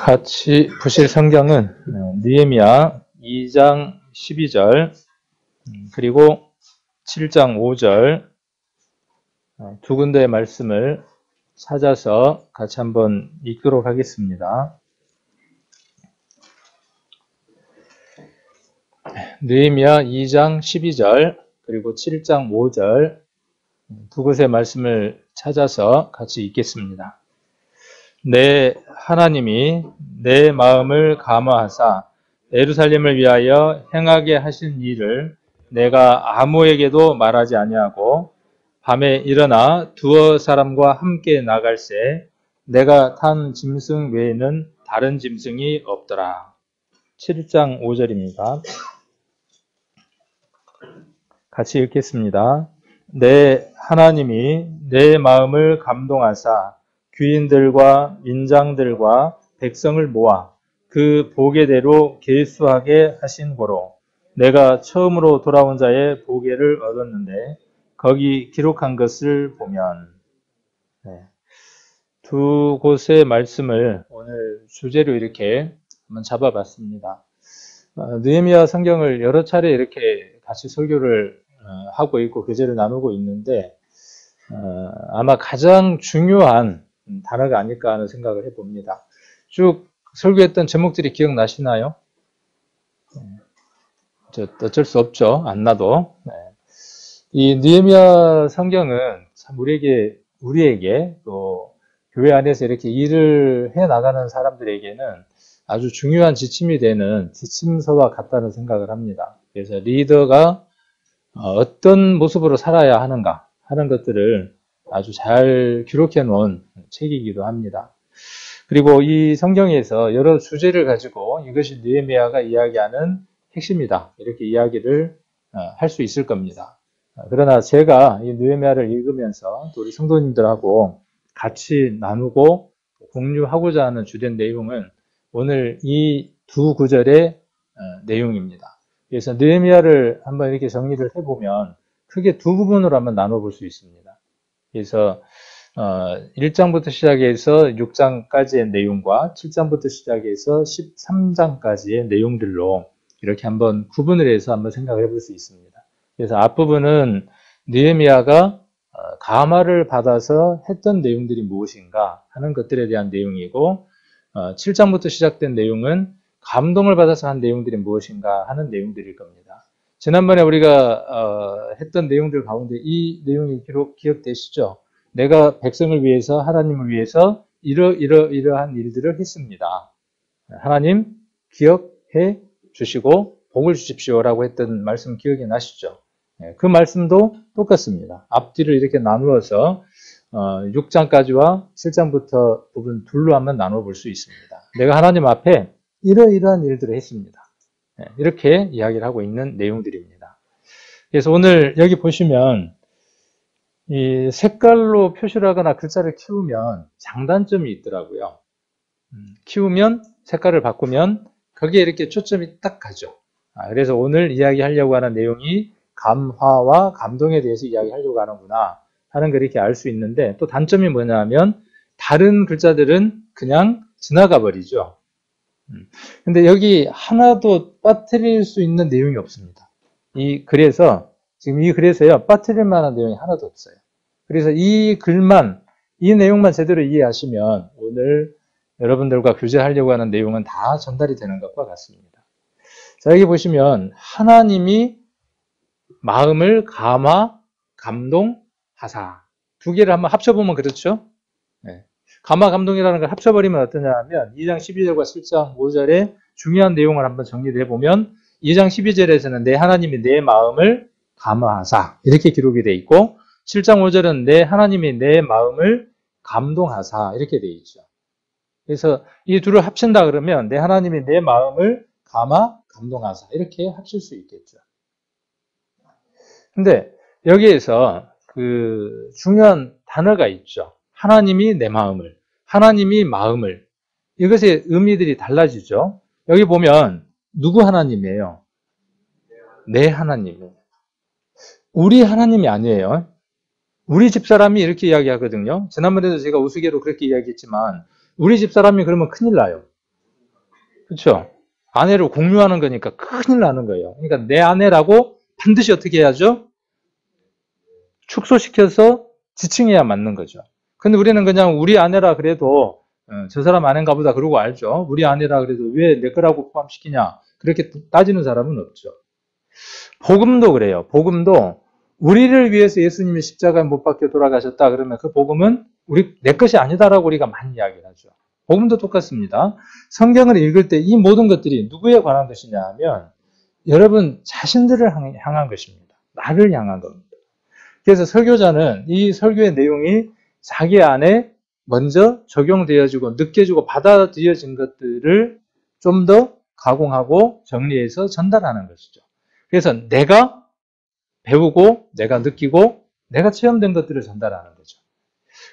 같이 보실 성경은 느헤미야 2장 12절 그리고 7장 5절 두 군데의 말씀을 찾아서 같이 한번 읽도록 하겠습니다. 느헤미야 2장 12절 그리고 7장 5절 두 곳의 말씀을 찾아서 같이 읽겠습니다. 내 하나님이 내 마음을 감화하사 예루살렘을 위하여 행하게 하신 일을 내가 아무에게도 말하지 아니하고 밤에 일어나 두어 사람과 함께 나갈새 내가 탄 짐승 외에는 다른 짐승이 없더라. 7장 5절입니다. 같이 읽겠습니다. 내 하나님이 내 마음을 감동하사 귀인들과 인장들과 백성을 모아 그 보게대로 계수하게 하신 고로 내가 처음으로 돌아온 자의 보게를 얻었는데 거기 기록한 것을 보면 두 곳의 말씀을 오늘 주제로 이렇게 한번 잡아봤습니다. 느헤미야 성경을 여러 차례 이렇게 같이 설교를 하고 있고 교제를 나누고 있는데 아마 가장 중요한 단어가 아닐까 하는 생각을 해봅니다. 쭉 설교했던 제목들이 기억나시나요? 어쩔 수 없죠. 안 나도. 이 느헤미야 성경은 참 우리에게 또 교회 안에서 이렇게 일을 해 나가는 사람들에게는 아주 중요한 지침이 되는 지침서와 같다는 생각을 합니다. 그래서 리더가 어떤 모습으로 살아야 하는가 하는 것들을 아주 잘 기록해 놓은 책이기도 합니다. 그리고 이 성경에서 여러 주제를 가지고 이것이 느헤미야가 이야기하는 핵심이다. 이렇게 이야기를 할 수 있을 겁니다. 그러나 제가 이 느헤미야를 읽으면서 또 우리 성도님들하고 같이 나누고 공유하고자 하는 주된 내용은 오늘 이 두 구절의 내용입니다. 그래서 느헤미야를 한번 이렇게 정리를 해보면 크게 두 부분으로 한번 나눠볼 수 있습니다. 그래서 1장부터 시작해서 6장까지의 내용과 7장부터 시작해서 13장까지의 내용들로 이렇게 한번 구분을 해서 한번 생각을 해볼 수 있습니다. 그래서 앞부분은 느헤미야가 감화를 받아서 했던 내용들이 무엇인가 하는 것들에 대한 내용이고 7장부터 시작된 내용은 감동을 받아서 한 내용들이 무엇인가 하는 내용들일 겁니다. 지난번에 우리가 했던 내용들 가운데 이 내용이 기억되시죠? 내가 백성을 위해서 하나님을 위해서 이러한 일들을 했습니다. 하나님 기억해 주시고 복을 주십시오라고 했던 말씀 기억이 나시죠? 그 말씀도 똑같습니다. 앞뒤를 이렇게 나누어서 6장까지와 7장부터 부분 둘로 한번 나눠 볼 수 있습니다. 내가 하나님 앞에 이러이러한 일들을 했습니다. 이렇게 이야기를 하고 있는 내용들입니다. 그래서 오늘 여기 보시면 이 색깔로 표시를 하거나 글자를 키우면 장단점이 있더라고요. 키우면 색깔을 바꾸면 거기에 이렇게 초점이 딱 가죠. 그래서 오늘 이야기하려고 하는 내용이 감화와 감동에 대해서 이야기하려고 하는구나 하는 걸 이렇게 알 수 있는데 또 단점이 뭐냐 하면 다른 글자들은 그냥 지나가 버리죠. 근데 여기 하나도 빠뜨릴 수 있는 내용이 없습니다. 지금 이 글에서요, 빠뜨릴 만한 내용이 하나도 없어요. 그래서 이 내용만 제대로 이해하시면 오늘 여러분들과 교제하려고 하는 내용은 다 전달이 되는 것과 같습니다. 자, 여기 보시면 하나님이 마음을 감동하사 두 개를 한번 합쳐보면 그렇죠? 감화, 감동이라는 걸 합쳐버리면 어떠냐 하면 2장 12절과 7장 5절의 중요한 내용을 한번 정리를 해보면 2장 12절에서는 내 하나님이 내 마음을 감화하사 이렇게 기록이 되어 있고 7장 5절은 내 하나님이 내 마음을 감동하사 이렇게 되어 있죠. 그래서 이 둘을 합친다 그러면 내 하나님이 내 마음을 감동하사 이렇게 합칠 수 있겠죠. 근데 여기에서 그 중요한 단어가 있죠. 하나님이 내 마음을, 하나님이 마음을. 이것의 의미들이 달라지죠. 여기 보면 누구 하나님이에요? 내 하나님. 우리 하나님이 아니에요. 우리 집사람이 이렇게 이야기하거든요. 지난번에도 제가 우스개로 그렇게 이야기했지만 우리 집사람이 그러면 큰일 나요. 그렇죠? 아내를 공유하는 거니까 큰일 나는 거예요. 그러니까 내 아내라고 반드시 어떻게 해야죠? 축소시켜서 지칭해야 맞는 거죠. 근데 우리는 그냥 우리 아내라 그래도 저 사람 아내인가 보다 그러고 알죠. 우리 아내라 그래도 왜 내 거라고 포함시키냐. 그렇게 따지는 사람은 없죠. 복음도 그래요. 복음도 우리를 위해서 예수님이 십자가에 못 박혀 돌아가셨다 그러면 그 복음은 내 것이 아니다라고 우리가 많이 이야기를 하죠. 복음도 똑같습니다. 성경을 읽을 때 이 모든 것들이 누구에 관한 것이냐 하면 여러분 자신들을 향한 것입니다. 나를 향한 겁니다. 그래서 설교자는 이 설교의 내용이 자기 안에 먼저 적용되어지고 느껴지고 받아들여진 것들을 좀 더 가공하고 정리해서 전달하는 것이죠. 그래서 내가 배우고 내가 느끼고 내가 체험된 것들을 전달하는 거죠.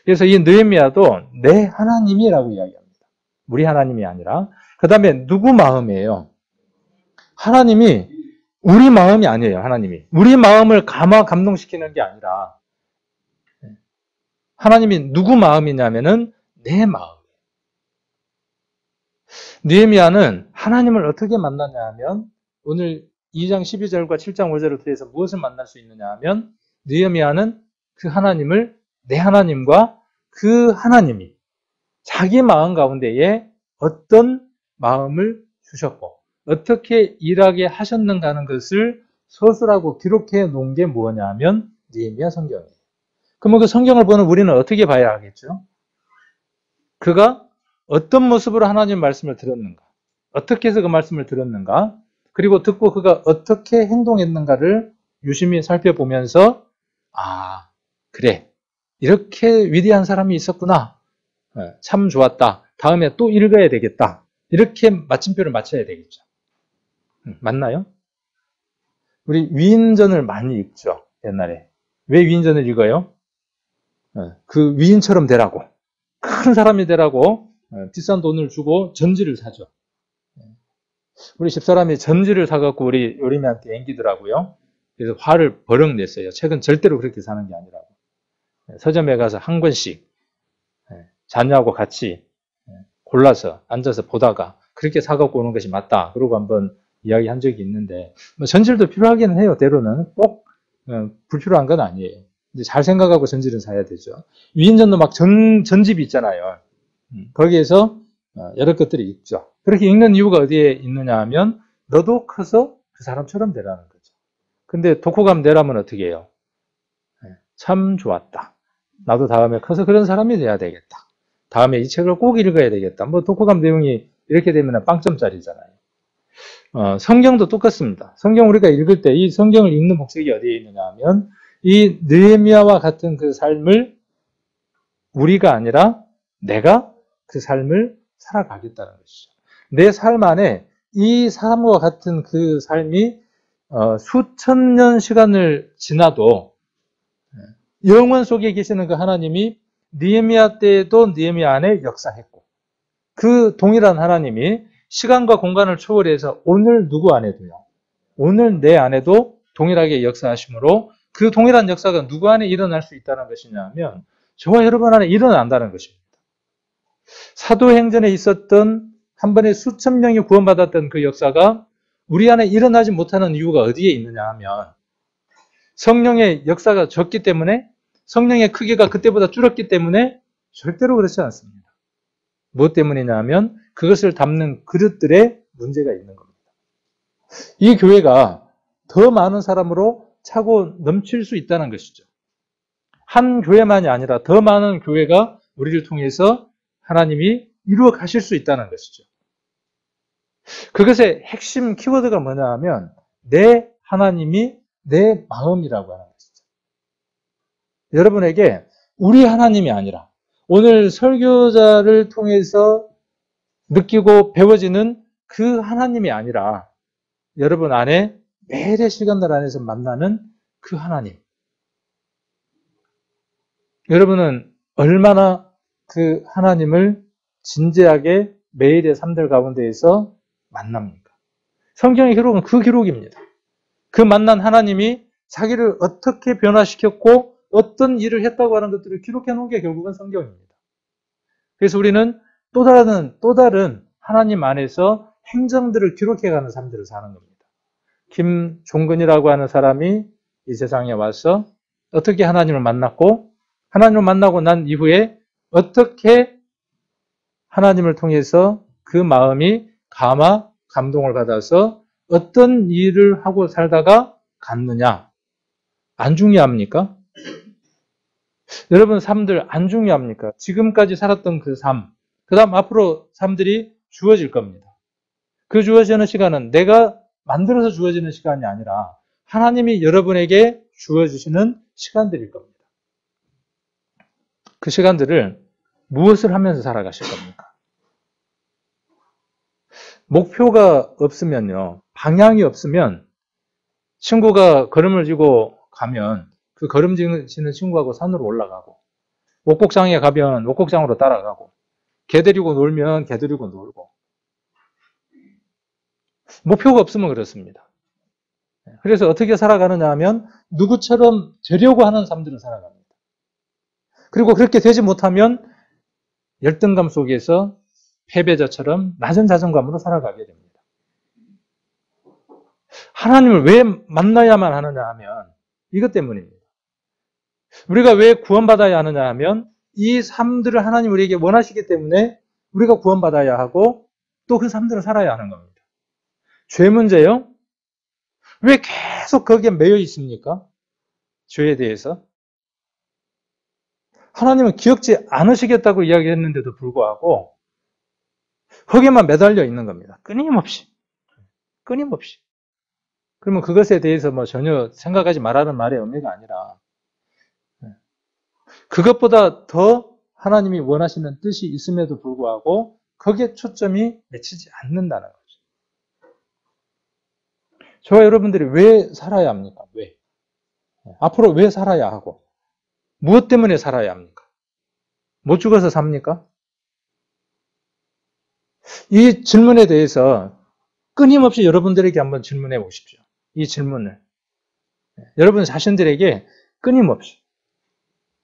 그래서 이 느헤미야도 내 하나님이라고 이야기합니다. 우리 하나님이 아니라. 그 다음에 누구 마음이에요? 하나님이 우리 마음이 아니에요. 하나님이. 우리 마음을 감동시키는 게 아니라 하나님이 누구 마음이냐면은 내 마음. 느헤미야는 하나님을 어떻게 만나냐 하면 오늘 2장 12절과 7장 5절을 통해서 무엇을 만날 수 있느냐 하면 느헤미야는 그 하나님을 내 하나님과 그 하나님이 자기 마음 가운데에 어떤 마음을 주셨고 어떻게 일하게 하셨는가 하는 것을 서술하고 기록해 놓은 게 뭐냐 하면 느헤미야 성경이에요. 그러면 그 성경을 보는 우리는 어떻게 봐야 하겠죠? 그가 어떤 모습으로 하나님 말씀을 들었는가? 어떻게 해서 그 말씀을 들었는가? 그리고 듣고 그가 어떻게 행동했는가를 유심히 살펴보면서 아, 그래. 이렇게 위대한 사람이 있었구나. 참 좋았다. 다음에 또 읽어야 되겠다. 이렇게 마침표를 맞춰야 되겠죠. 맞나요? 우리 위인전을 많이 읽죠. 옛날에. 왜 위인전을 읽어요? 그 위인처럼 되라고. 큰 사람이 되라고 비싼 돈을 주고 전지를 사죠. 우리 집사람이 전지를 사갖고 우리 요림이한테 앵기더라고요. 그래서 화를 버럭 냈어요. 책은 절대로 그렇게 사는 게 아니라고. 서점에 가서 한 권씩 자녀하고 같이 골라서 앉아서 보다가 그렇게 사갖고 오는 것이 맞다. 그러고 한번 이야기한 적이 있는데 뭐 전지도 필요하기는 해요. 때로는 꼭 불필요한 건 아니에요. 이제 잘 생각하고 전지를 사야 되죠. 위인전도 막 전집이 있잖아요. 거기에서 여러 것들이 있죠. 그렇게 읽는 이유가 어디에 있느냐 하면 너도 커서 그 사람처럼 되라는 거죠. 근데 독후감 내라면 어떻게 해요? 참 좋았다. 나도 다음에 커서 그런 사람이 돼야 되겠다. 다음에 이 책을 꼭 읽어야 되겠다. 뭐 독후감 내용이 이렇게 되면 빵점짜리잖아요. 성경도 똑같습니다. 성경 우리가 읽을 때 이 성경을 읽는 목적이 어디에 있느냐 하면 이 느헤미야와 같은 그 삶을 우리가 아니라 내가 그 삶을 살아가겠다는 것이죠. 내 삶 안에 이 사람과 같은 그 삶이 수천 년 시간을 지나도 영원 속에 계시는 그 하나님이 느헤미야 때에도 느헤미야 안에 역사했고 그 동일한 하나님이 시간과 공간을 초월해서 오늘 누구 안에도요. 오늘 내 안에도 동일하게 역사하시므로 그 동일한 역사가 누구 안에 일어날 수 있다는 것이냐 하면 저와 여러분 안에 일어난다는 것입니다. 사도행전에 있었던 한 번에 수천 명이 구원받았던 그 역사가 우리 안에 일어나지 못하는 이유가 어디에 있느냐 하면 성령의 역사가 적기 때문에 성령의 크기가 그때보다 줄었기 때문에 절대로 그렇지 않습니다. 무엇 때문이냐 하면 그것을 담는 그릇들의 문제가 있는 겁니다. 이 교회가 더 많은 사람으로 차고 넘칠 수 있다는 것이죠. 한 교회만이 아니라 더 많은 교회가 우리를 통해서 하나님이 이루어 가실 수 있다는 것이죠. 그것의 핵심 키워드가 뭐냐 하면 내 하나님이 내 마음이라고 하는 것이죠. 여러분에게 우리 하나님이 아니라 오늘 설교자를 통해서 느끼고 배워지는 그 하나님이 아니라 여러분 안에 매일의 시간들 안에서 만나는 그 하나님. 여러분은 얼마나 그 하나님을 진지하게 매일의 삶들 가운데에서 만납니까? 성경의 기록은 그 기록입니다. 그 만난 하나님이 자기를 어떻게 변화시켰고 어떤 일을 했다고 하는 것들을 기록해 놓은 게 결국은 성경입니다. 그래서 우리는 또 다른 하나님 안에서 행정들을 기록해가는 삶들을 사는 겁니다. 김종근이라고 하는 사람이 이 세상에 와서 어떻게 하나님을 만났고, 하나님을 만나고 난 이후에 어떻게 하나님을 통해서 그 마음이 감동을 받아서 어떤 일을 하고 살다가 갔느냐. 안 중요합니까? 여러분 삶들 안 중요합니까? 지금까지 살았던 그 삶, 그 다음 앞으로 삶들이 주어질 겁니다. 그 주어지는 시간은 내가 만들어서 주어지는 시간이 아니라 하나님이 여러분에게 주어주시는 시간들일 겁니다. 그 시간들을 무엇을 하면서 살아가실 겁니까? 목표가 없으면요, 방향이 없으면 친구가 걸음을 지고 가면 그 걸음지는 친구하고 산으로 올라가고, 옥곡장에 가면 옥곡장으로 따라가고, 개 데리고 놀면 개 데리고 놀고. 목표가 없으면 그렇습니다. 그래서 어떻게 살아가느냐 하면 누구처럼 되려고 하는 삶들을 살아갑니다. 그리고 그렇게 되지 못하면 열등감 속에서 패배자처럼 낮은 자존감으로 살아가게 됩니다. 하나님을 왜 만나야만 하느냐 하면 이것 때문입니다. 우리가 왜 구원받아야 하느냐 하면 이 삶들을 하나님 우리에게 원하시기 때문에 우리가 구원받아야 하고 또 그 삶들을 살아야 하는 겁니다. 죄 문제요? 왜 계속 거기에 매여 있습니까? 죄에 대해서. 하나님은 기억지 않으시겠다고 이야기했는데도 불구하고 거기에만 매달려 있는 겁니다. 끊임없이. 그러면 그것에 대해서 뭐 전혀 생각하지 말라는 말의 의미가 아니라 그것보다 더 하나님이 원하시는 뜻이 있음에도 불구하고 거기에 초점이 맺히지 않는다는 거죠. 저와 여러분들이 왜 살아야 합니까? 왜? 앞으로 왜 살아야 하고 무엇 때문에 살아야 합니까? 못 죽어서 삽니까? 이 질문에 대해서 끊임없이 여러분들에게 한번 질문해 보십시오. 이 질문을. 여러분 자신들에게 끊임없이.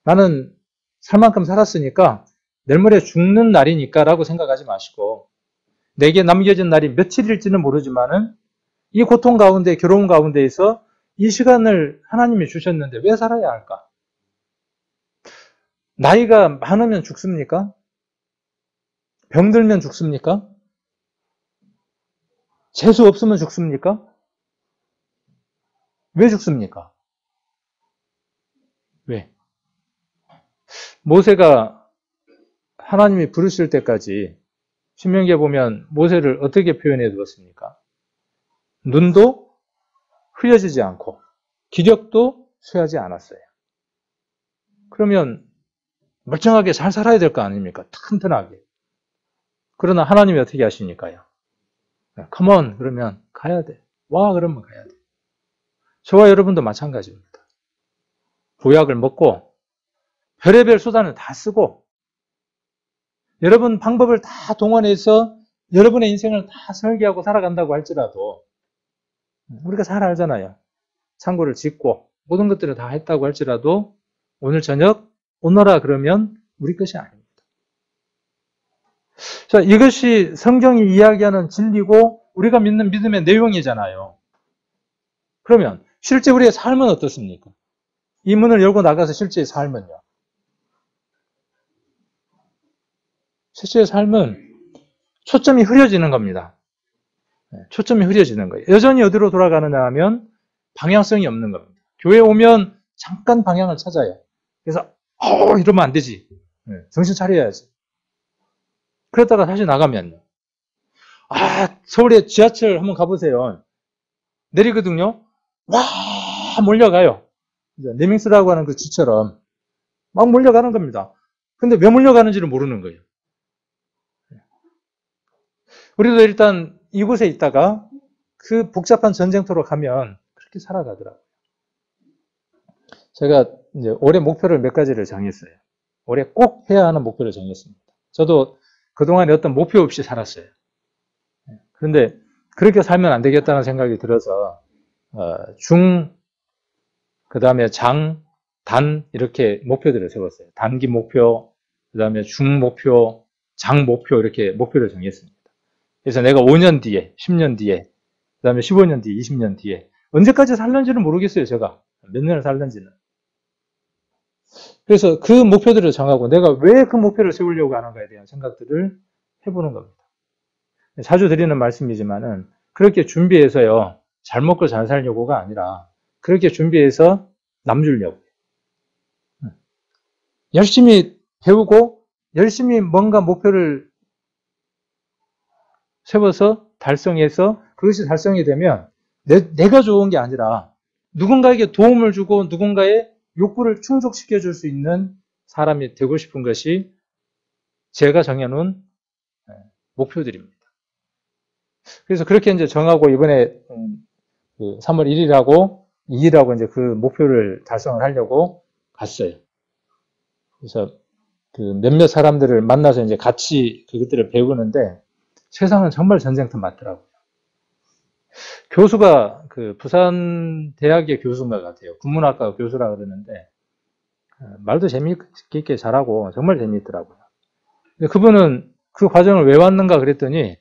나는 살 만큼 살았으니까 내일 모레 죽는 날이니까 라고 생각하지 마시고 내게 남겨진 날이 며칠일지는 모르지만은 이 고통 가운데, 괴로움 가운데에서 이 시간을 하나님이 주셨는데 왜 살아야 할까? 나이가 많으면 죽습니까? 병들면 죽습니까? 재수 없으면 죽습니까? 왜 죽습니까? 왜? 모세가 하나님이 부르실 때까지 신명기에 보면 모세를 어떻게 표현해 두었습니까? 눈도 흐려지지 않고 기력도 쇠하지 않았어요. 그러면 멀쩡하게 잘 살아야 될 거 아닙니까? 튼튼하게. 그러나 하나님이 어떻게 하시니까요? Come on 그러면 가야 돼. 와 그러면 가야 돼. 저와 여러분도 마찬가지입니다. 보약을 먹고 별의별 수단을 다 쓰고 여러분 방법을 다 동원해서 여러분의 인생을 다 설계하고 살아간다고 할지라도 우리가 잘 알잖아요. 창고를 짓고 모든 것들을 다 했다고 할지라도 오늘 저녁 오너라 그러면 우리 것이 아닙니다. 자, 이것이 성경이 이야기하는 진리고 우리가 믿는 믿음의 내용이잖아요. 그러면 실제 우리의 삶은 어떻습니까? 이 문을 열고 나가서 실제의 삶은요? 실제의 삶은 초점이 흐려지는 겁니다. 초점이 흐려지는 거예요. 여전히 어디로 돌아가느냐 하면 방향성이 없는 겁니다. 교회 오면 잠깐 방향을 찾아요. 그래서 이러면 안 되지. 정신 차려야지. 그러다가 다시 나가면요. 서울에 지하철 한번 가보세요. 내리거든요. 와 몰려가요. 네밍스라고 하는 그 쥐처럼 막 몰려가는 겁니다. 근데 왜 몰려가는지를 모르는 거예요. 우리도 일단 이곳에 있다가 그 복잡한 전쟁터로 가면 그렇게 살아가더라고요. 제가 이제 올해 목표를 몇 가지를 정했어요. 올해 꼭 해야 하는 목표를 정했습니다. 저도 그동안에 어떤 목표 없이 살았어요. 그런데 그렇게 살면 안 되겠다는 생각이 들어서 그 다음에 장, 단 이렇게 목표들을 세웠어요. 단기 목표, 그 다음에 중 목표, 장 목표 이렇게 목표를 정했습니다. 그래서 내가 5년 뒤에, 10년 뒤에, 그 다음에 15년 뒤에, 20년 뒤에, 언제까지 살는지는 모르겠어요, 제가. 몇 년을 살는지는. 그래서 그 목표들을 정하고 내가 왜 그 목표를 세우려고 하는가에 대한 생각들을 해보는 겁니다. 자주 드리는 말씀이지만은, 그렇게 준비해서요, 잘 먹고 잘 살려고가 아니라, 그렇게 준비해서 남 주려고. 열심히 배우고, 열심히 뭔가 목표를 세워서 달성해서 그것이 달성이 되면 내가 좋은 게 아니라 누군가에게 도움을 주고 누군가의 욕구를 충족시켜 줄 수 있는 사람이 되고 싶은 것이 제가 정해놓은 목표들입니다. 그래서 그렇게 이제 정하고 이번에 3월 1일하고 2일하고 이제 그 목표를 달성을 하려고 갔어요. 그래서 그 몇몇 사람들을 만나서 이제 같이 그것들을 배우는데 세상은 정말 전쟁터 맞더라고요. 교수가 그 부산 대학의 교수인 것 같아요. 국문학과 교수라 그러는데 말도 재미있게 잘하고 정말 재미있더라고요. 그분은 그 과정을 왜 왔는가 그랬더니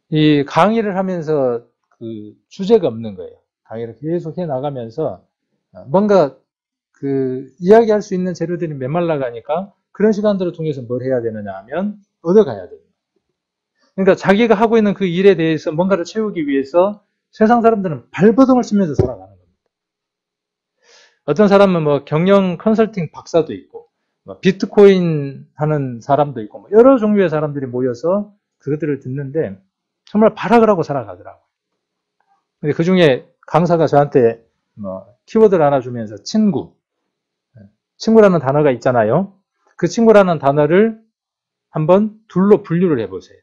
이 강의를 하면서 그 주제가 없는 거예요. 강의를 계속 해 나가면서 뭔가 그 이야기할 수 있는 재료들이 메말라 가니까 그런 시간들을 통해서 뭘 해야 되느냐 하면 얻어가야 돼요. 그러니까 자기가 하고 있는 그 일에 대해서 뭔가를 채우기 위해서 세상 사람들은 발버둥을 치면서 살아가는 겁니다. 어떤 사람은 뭐 경영 컨설팅 박사도 있고, 뭐 비트코인 하는 사람도 있고, 뭐 여러 종류의 사람들이 모여서 그것들을 듣는데 정말 발악을 하고 살아가더라고요. 근데 그 중에 강사가 저한테 뭐 키워드를 하나 주면서 친구라는 단어가 있잖아요. 그 친구라는 단어를 한번 둘로 분류를 해보세요.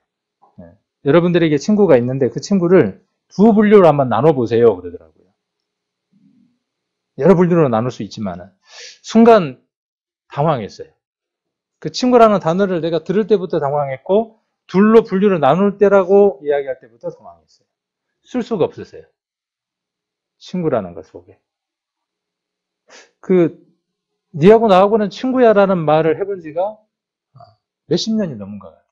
여러분들에게 친구가 있는데 그 친구를 두 분류로 한번 나눠보세요. 그러더라고요. 여러 분류로 나눌 수 있지만은 순간 당황했어요. 그 친구라는 단어를 내가 들을 때부터 당황했고 둘로 분류를 나눌 때라고 이야기할 때부터 당황했어요. 쓸 수가 없었어요. 친구라는 것 속에. 니하고 나하고는 친구야라는 말을 해본 지가 몇십 년이 넘은 것 같아요.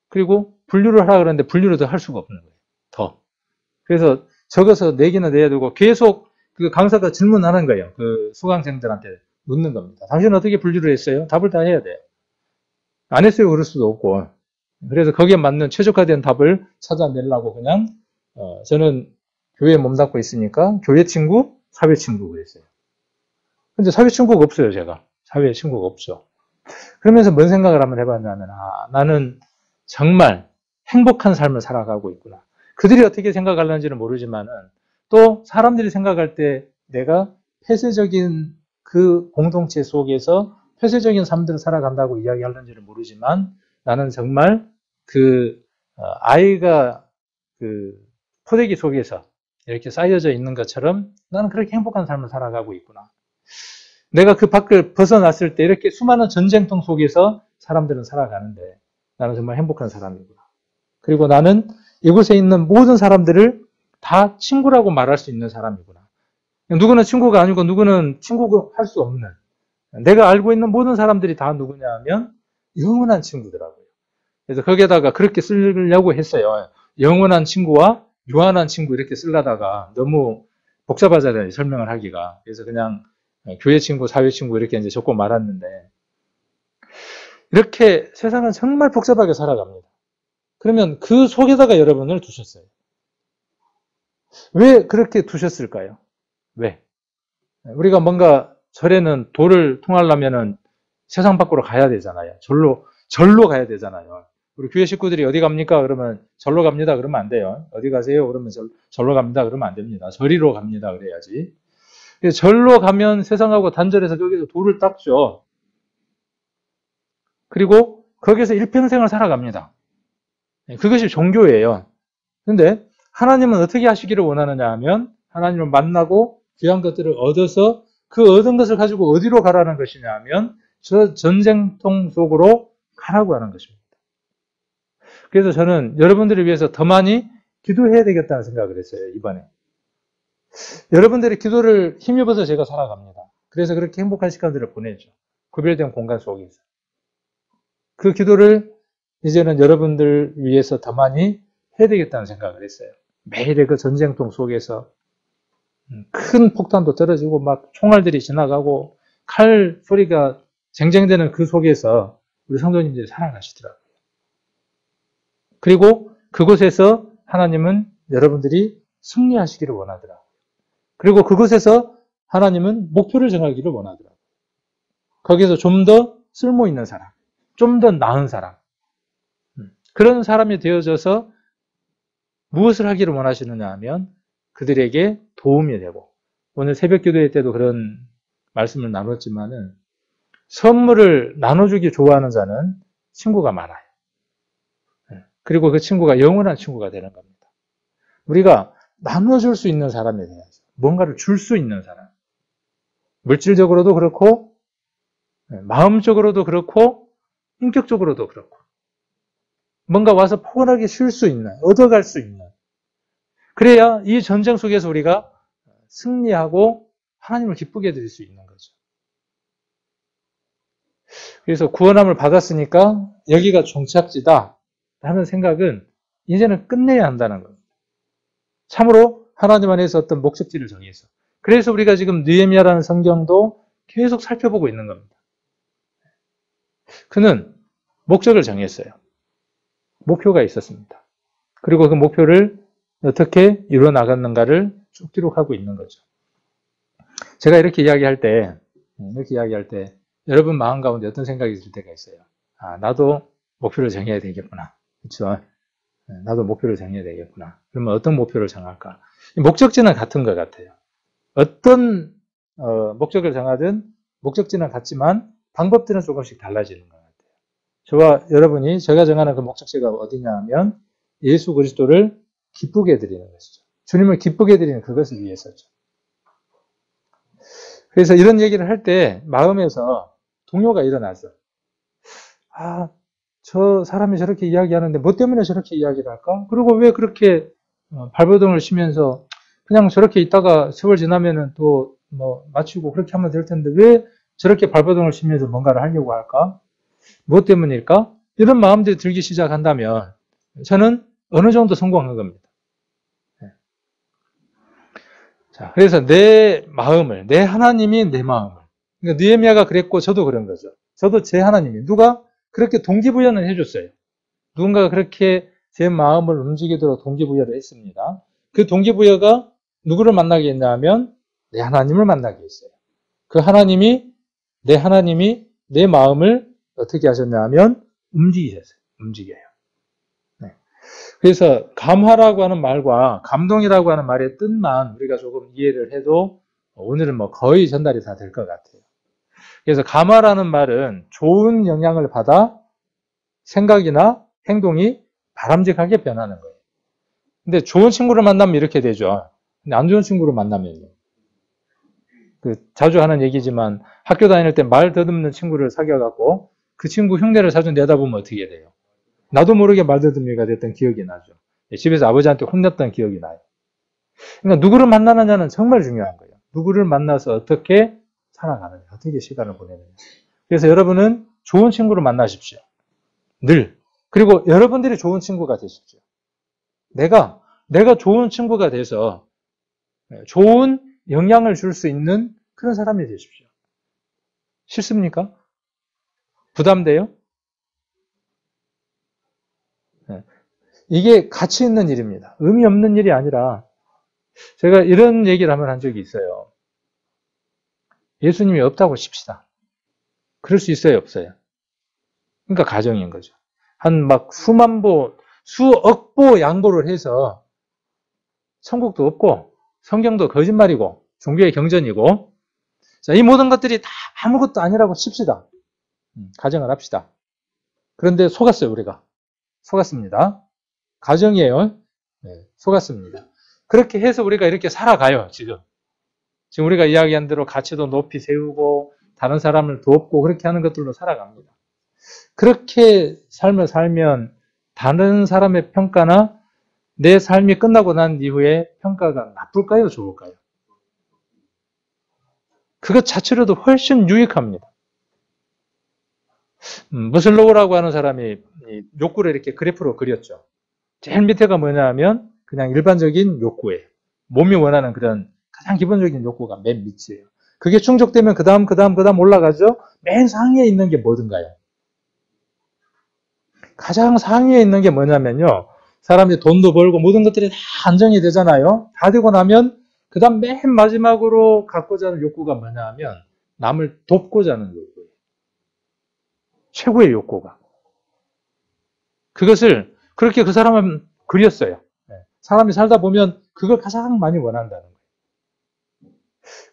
그리고 분류를 하라 그러는데 분류를 더 할 수가 없는 거예요. 더. 그래서 적어서 내기는 내야 되고 계속 그 강사가 질문하는 거예요. 그 수강생들한테 묻는 겁니다. 당신은 어떻게 분류를 했어요? 답을 다 해야 돼요. 안 했어요. 그럴 수도 없고. 그래서 거기에 맞는 최적화된 답을 찾아내려고 그냥 저는 교회에 몸담고 있으니까 교회 친구, 사회 친구 그랬어요. 근데 사회 친구가 없어요. 제가. 사회에 친구가 없죠. 그러면서 뭔 생각을 한번 해봤냐면 나는 정말 행복한 삶을 살아가고 있구나. 그들이 어떻게 생각하는지는 모르지만은 또 사람들이 생각할 때 내가 폐쇄적인 그 공동체 속에서 폐쇄적인 삶들을 살아간다고 이야기하는지는 모르지만 나는 정말 그 아이가 그 포대기 속에서 이렇게 쌓여져 있는 것처럼 나는 그렇게 행복한 삶을 살아가고 있구나. 내가 그 밖을 벗어났을 때 이렇게 수많은 전쟁통 속에서 사람들은 살아가는데 나는 정말 행복한 사람이구나. 그리고 나는 이곳에 있는 모든 사람들을 다 친구라고 말할 수 있는 사람이구나. 누구는 친구가 아니고 누구는 친구가 할 수 없는. 내가 알고 있는 모든 사람들이 다 누구냐 하면 영원한 친구더라고요. 그래서 거기에다가 그렇게 쓰려고 했어요. 영원한 친구와 유한한 친구 이렇게 쓰려다가 너무 복잡하잖아요. 설명을 하기가. 그래서 그냥 교회 친구, 사회 친구 이렇게 이제 적고 말았는데 이렇게 세상은 정말 복잡하게 살아갑니다. 그러면 그 속에다가 여러분을 두셨어요. 왜 그렇게 두셨을까요? 왜? 우리가 뭔가 절에는 도를 통하려면은 세상 밖으로 가야 되잖아요. 절로 가야 되잖아요. 우리 교회 식구들이 어디 갑니까? 그러면 절로 갑니다. 그러면 안 돼요. 어디 가세요? 그러면 절로 갑니다. 그러면 안 됩니다. 절이로 갑니다. 그래야지. 절로 가면 세상하고 단절해서 거기서 도를 닦죠. 그리고 거기서 일평생을 살아갑니다. 그것이 종교예요. 근데 하나님은 어떻게 하시기를 원하느냐 하면 하나님을 만나고 귀한 것들을 얻어서 그 얻은 것을 가지고 어디로 가라는 것이냐 하면 저 전쟁통 속으로 가라고 하는 것입니다. 그래서 저는 여러분들을 위해서 더 많이 기도해야 되겠다는 생각을 했어요. 이번에. 여러분들의 기도를 힘입어서 제가 살아갑니다. 그래서 그렇게 행복한 시간들을 보내죠. 구별된 공간 속에서. 그 기도를 이제는 여러분들 위해서 더 많이 해야 되겠다는 생각을 했어요. 매일의 그 전쟁통 속에서 큰 폭탄도 떨어지고 막 총알들이 지나가고 칼 소리가 쟁쟁대는 그 속에서 우리 성도님들이 살아가시더라고요. 그리고 그곳에서 하나님은 여러분들이 승리하시기를 원하더라고요. 그리고 그곳에서 하나님은 목표를 정하기를 원하더라고요. 거기서 좀 더 쓸모 있는 사람, 좀 더 나은 사람, 그런 사람이 되어져서 무엇을 하기를 원하시느냐 하면 그들에게 도움이 되고, 오늘 새벽 기도회 때도 그런 말씀을 나눴지만은 선물을 나눠주기 좋아하는 자는 친구가 많아요. 그리고 그 친구가 영원한 친구가 되는 겁니다. 우리가 나눠줄 수 있는 사람이 돼야죠. 뭔가를 줄 수 있는 사람. 물질적으로도 그렇고, 마음적으로도 그렇고, 인격적으로도 그렇고. 뭔가 와서 포근하게 쉴 수 있는, 얻어갈 수 있는. 그래야 이 전쟁 속에서 우리가 승리하고 하나님을 기쁘게 해드릴 수 있는 거죠. 그래서 구원함을 받았으니까 여기가 종착지다 하는 생각은 이제는 끝내야 한다는 겁니다. 참으로 하나님 안에서 어떤 목적지를 정해서. 그래서 우리가 지금 느헤미야라는 성경도 계속 살펴보고 있는 겁니다. 그는 목적을 정했어요. 목표가 있었습니다. 그리고 그 목표를 어떻게 이루어 나갔는가를 쭉 기록하고 있는 거죠. 제가 이렇게 이야기할 때 여러분 마음 가운데 어떤 생각이 들 때가 있어요. 아, 나도 목표를 정해야 되겠구나. 그렇죠? 나도 목표를 정해야 되겠구나. 그러면 어떤 목표를 정할까? 목적지는 같은 것 같아요. 어떤 목적을 정하든 목적지는 같지만 방법들은 조금씩 달라지는 것 같아요. 저와 여러분이 제가 정하는 그 목적지가 어디냐 하면 예수 그리스도를 기쁘게 해드리는 것이죠. 주님을 기쁘게 해드리는 그것을 위해서죠. 그래서 이런 얘기를 할 때 마음에서 동요가 일어나서, 아, 저 사람이 저렇게 이야기하는데 뭐 때문에 저렇게 이야기를 할까? 그리고 왜 그렇게 발버둥을 치면서 그냥 저렇게 있다가 세월 지나면은 또 뭐 마치고 그렇게 하면 될 텐데 왜 저렇게 발버둥을 치면서 뭔가를 하려고 할까? 무엇 때문일까? 이런 마음들이 들기 시작한다면 저는 어느 정도 성공한 겁니다. 자, 그래서 내 마음을, 내 하나님이 내 마음을. 그러니까 느헤미야가 그랬고 저도 그런 거죠. 저도 제 하나님이 누가 그렇게 동기부여는 해줬어요. 누군가가 그렇게 제 마음을 움직이도록 동기부여를 했습니다. 그 동기부여가 누구를 만나게 했냐 하면 내 하나님을 만나게 했어요. 그 하나님이 내 마음을 어떻게 하셨냐 하면 움직이셨어요. 움직여요. 네. 그래서 감화라고 하는 말과 감동이라고 하는 말의 뜻만 우리가 조금 이해를 해도 오늘은 뭐 거의 전달이 다 될 것 같아요. 그래서 감화라는 말은 좋은 영향을 받아 생각이나 행동이 바람직하게 변하는 거예요. 근데 좋은 친구를 만나면 이렇게 되죠. 근데 안 좋은 친구를 만나면요. 자주 하는 얘기지만 학교 다닐 때 말 더듬는 친구를 사귀어갖고 그 친구 흉내를 자주 내다보면 어떻게 돼요? 나도 모르게 말 더듬이가 됐던 기억이 나죠. 집에서 아버지한테 혼냈던 기억이 나요. 그러니까 누구를 만나느냐는 정말 중요한 거예요. 누구를 만나서 어떻게 살아가느냐, 어떻게 시간을 보내느냐. 그래서 여러분은 좋은 친구를 만나십시오. 늘. 그리고 여러분들이 좋은 친구가 되십시오. 내가 좋은 친구가 돼서 좋은 영향을 줄 수 있는 그런 사람이 되십시오. 싫습니까? 부담돼요? 이게 가치 있는 일입니다. 의미 없는 일이 아니라 제가 이런 얘기를 한 적이 있어요. 예수님이 없다고 칩시다. 그럴 수 있어요, 없어요? 그러니까 가정인 거죠. 한 막 수만 보, 수억 보 양보를 해서 천국도 없고 성경도 거짓말이고 종교의 경전이고 자, 이 모든 것들이 다 아무것도 아니라고 칩시다. 가정을 합시다. 그런데 속았어요, 우리가. 속았습니다. 가정이에요. 네, 속았습니다. 그렇게 해서 우리가 이렇게 살아가요, 지금. 지금 우리가 이야기한 대로 가치도 높이 세우고 다른 사람을 돕고 그렇게 하는 것들로 살아갑니다. 그렇게 삶을 살면 다른 사람의 평가나 내 삶이 끝나고 난 이후에 평가가 나쁠까요, 좋을까요? 그것 자체로도 훨씬 유익합니다. 머슬로우라고 하는 사람이 이 욕구를 이렇게 그래프로 그렸죠. 제일 밑에가 뭐냐 하면 그냥 일반적인 욕구예요. 몸이 원하는 그런 가장 기본적인 욕구가 맨 밑이에요. 그게 충족되면 그 다음 올라가죠. 맨 상위에 있는 게 뭐든가요? 가장 상위에 있는 게 뭐냐면요. 사람이 돈도 벌고 모든 것들이 다 안정이 되잖아요. 다 되고 나면 그 다음 맨 마지막으로 갖고자 하는 욕구가 뭐냐 하면 남을 돕고자 하는 욕구예요. 최고의 욕구가. 그것을 그렇게 그 사람은 그렸어요. 사람이 살다 보면 그걸 가장 많이 원한다는 거예요.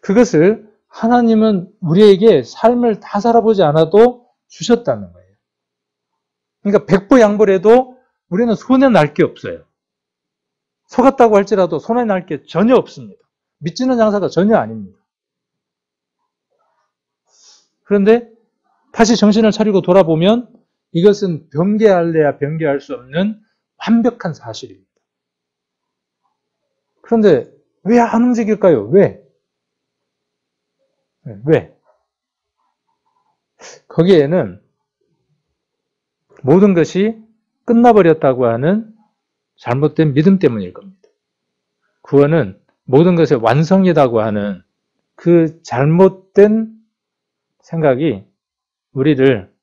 그것을 하나님은 우리에게 삶을 다 살아보지 않아도 주셨다는 거예요. 그러니까 백보양보해도 우리는 손에 날 게 없어요. 속았다고 할지라도 손에 날 게 전혀 없습니다. 믿지는 장사가 전혀 아닙니다. 그런데 다시 정신을 차리고 돌아보면 이것은 변개할래야 변개할 수 없는 완벽한 사실입니다. 그런데 왜 안 움직일까요? 왜? 거기에는 모든 것이 끝나버렸다고 하는 잘못된 믿음 때문일 겁니다. 구원은 모든 것의 완성이라고 하는 그 잘못된 생각이 우리를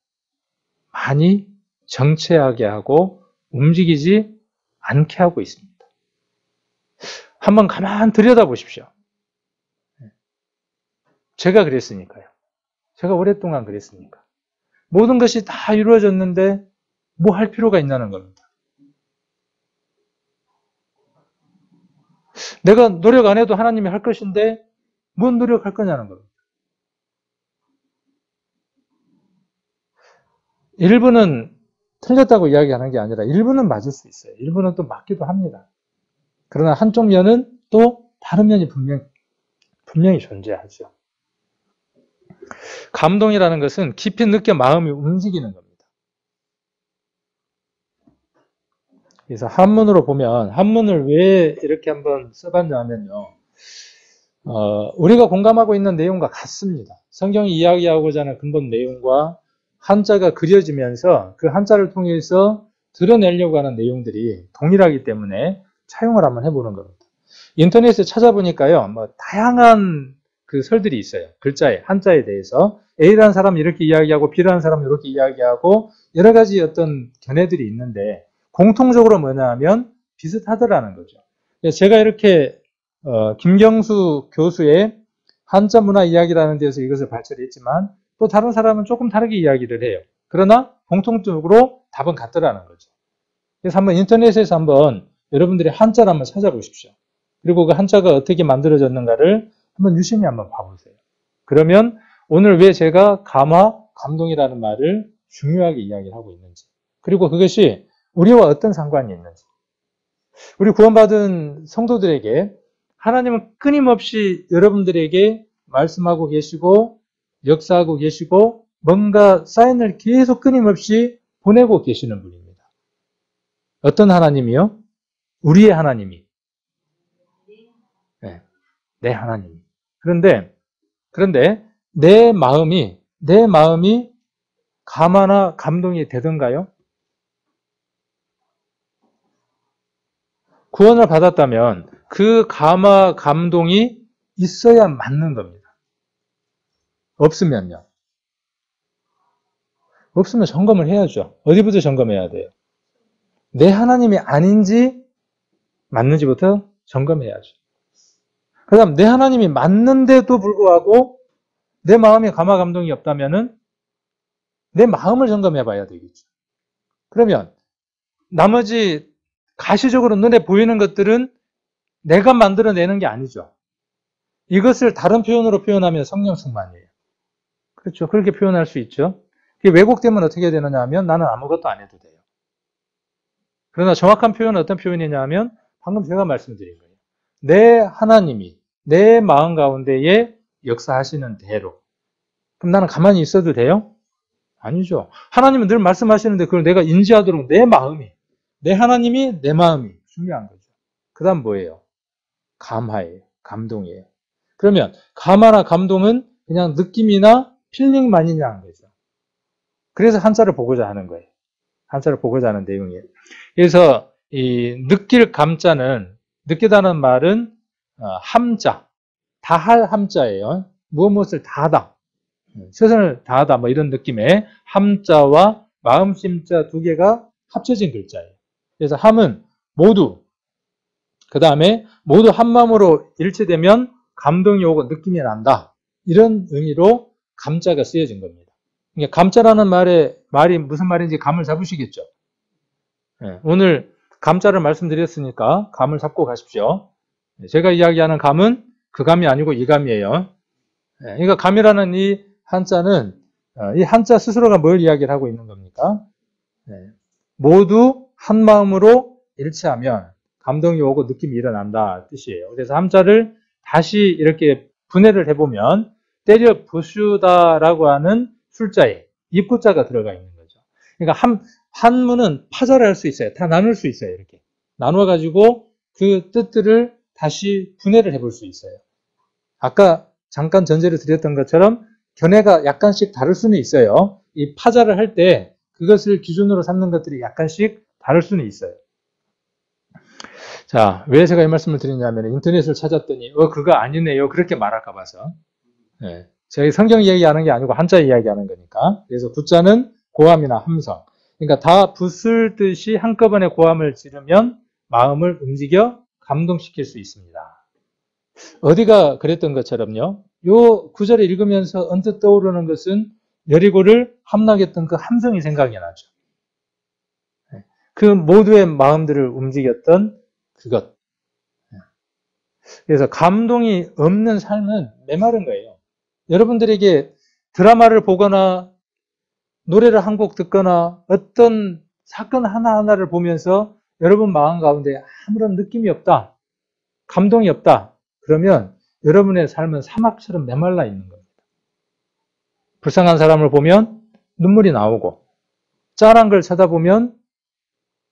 많이 정체하게 하고 움직이지 않게 하고 있습니다. 한번 가만 들여다보십시오. 제가 그랬으니까요. 제가 오랫동안 그랬으니까. 모든 것이 다 이루어졌는데 뭐 할 필요가 있냐는 겁니다. 내가 노력 안 해도 하나님이 할 것인데 뭔 노력할 거냐는 겁니다. 일부는 틀렸다고 이야기하는 게 아니라 일부는 맞을 수 있어요. 일부는 또 맞기도 합니다. 그러나 한쪽 면은 또 다른 면이 분명히 존재하죠. 감동이라는 것은 깊이 느껴 마음이 움직이는 겁니다. 그래서 한문으로 보면 한문을 왜 이렇게 한번 써봤냐면요. 우리가 공감하고 있는 내용과 같습니다. 성경이 이야기하고자 하는 근본 내용과 한자가 그려지면서 그 한자를 통해서 드러내려고 하는 내용들이 동일하기 때문에 차용을 한번 해보는 겁니다. 인터넷에 찾아보니까요, 다양한 그 설들이 있어요. 글자에, 한자에 대해서. A라는 사람은 이렇게 이야기하고 B라는 사람은 이렇게 이야기하고 여러 가지 어떤 견해들이 있는데 공통적으로 뭐냐 하면 비슷하더라는 거죠. 제가 이렇게 김경수 교수의 한자 문화 이야기라는 데서 이것을 발췌했지만 또 다른 사람은 조금 다르게 이야기를 해요. 그러나 공통적으로 답은 같더라는 거죠. 그래서 한번 인터넷에서 한번 여러분들이 한자를 한번 찾아보십시오. 그리고 그 한자가 어떻게 만들어졌는가를 한번 유심히 한번 봐보세요. 그러면 오늘 왜 제가 감화, 감동이라는 말을 중요하게 이야기를 하고 있는지, 그리고 그것이 우리와 어떤 상관이 있는지, 우리 구원받은 성도들에게 하나님은 끊임없이 여러분들에게 말씀하고 계시고 역사하고 계시고 뭔가 사인을 계속 끊임없이 보내고 계시는 분입니다. 어떤 하나님이요? 우리의 하나님이. 네, 내 하나님이. 그런데 내 마음이 감화나 감동이 되던가요? 구원을 받았다면 그 감화, 감동이 있어야 맞는 겁니다. 없으면요. 없으면 점검을 해야죠. 어디부터 점검해야 돼요? 내 하나님이 아닌지 맞는지부터 점검해야죠. 그 다음 내 하나님이 맞는데도 불구하고 내 마음에 감화, 감동이 없다면은 내 마음을 점검해 봐야 되겠죠. 그러면 나머지 가시적으로 눈에 보이는 것들은 내가 만들어내는 게 아니죠. 이것을 다른 표현으로 표현하면 성령 충만이에요. 그렇죠. 그렇게 표현할 수 있죠. 그게 왜곡되면 어떻게 되느냐 하면 나는 아무것도 안 해도 돼요. 그러나 정확한 표현은 어떤 표현이냐 하면 방금 제가 말씀드린 거예요. 내 하나님이 내 마음 가운데에 역사하시는 대로. 그럼 나는 가만히 있어도 돼요? 아니죠. 하나님은 늘 말씀하시는데 그걸 내가 인지하도록 내 하나님이 내 마음이 중요한 거죠. 그 다음 뭐예요? 감화예요. 감동이에요. 그러면 감화나 감동은 그냥 느낌이나 필링만이냐 한 거죠. 그래서 한자를 보고자 하는 거예요. 한자를 보고자 하는 내용이에요. 그래서 이 느낄 감자는, 느끼다는 말은 함자, 다할 함자예요. 무엇을 다하다, 최선을 다하다, 뭐 이런 느낌의 함자와 마음심자 두 개가 합쳐진 글자예요. 그래서 함은 모두, 그 다음에 모두 한마음으로 일치되면 감동이 오고 느낌이 난다, 이런 의미로 감자가 쓰여진 겁니다. 그러니까 감자라는 말이 무슨 말인지 감을 잡으시겠죠? 오늘 감자를 말씀드렸으니까 감을 잡고 가십시오. 제가 이야기하는 감은 그 감이 아니고 이 감이에요. 그러니까 감이라는 이 한자는, 이 한자 스스로가 뭘 이야기를 하고 있는 겁니까? 모두 한 마음으로 일치하면 감동이 오고 느낌이 일어난다 뜻이에요. 그래서 함자를 다시 이렇게 분해를 해보면 때려 부수다라고 하는 술자에 입구자가 들어가 있는 거죠. 그러니까 한문은 파자를 할 수 있어요. 다 나눌 수 있어요. 이렇게 나누어가지고 그 뜻들을 다시 분해를 해볼 수 있어요. 아까 잠깐 전제를 드렸던 것처럼 견해가 약간씩 다를 수는 있어요. 이 파자를 할 때 그것을 기준으로 삼는 것들이 약간씩 다를 수는 있어요. 자, 왜 제가 이 말씀을 드리냐면 인터넷을 찾았더니 그거 아니네요, 그렇게 말할까 봐서. 제가 성경 이야기하는 게 아니고 한자 이야기하는 거니까. 그래서 구자는 고함이나 함성, 그러니까 다 붓을 듯이 한꺼번에 고함을 지르면 마음을 움직여 감동시킬 수 있습니다. 어디가 그랬던 것처럼요, 요 구절을 읽으면서 언뜻 떠오르는 것은 여리고를 함락했던 그 함성이 생각이 나죠. 그 모두의 마음들을 움직였던 그것. 그래서 감동이 없는 삶은 메마른 거예요. 여러분들에게 드라마를 보거나 노래를 한 곡 듣거나 어떤 사건 하나하나를 보면서 여러분 마음 가운데 아무런 느낌이 없다, 감동이 없다, 그러면 여러분의 삶은 사막처럼 메말라 있는 겁니다. 불쌍한 사람을 보면 눈물이 나오고, 짠한 걸 쳐다보면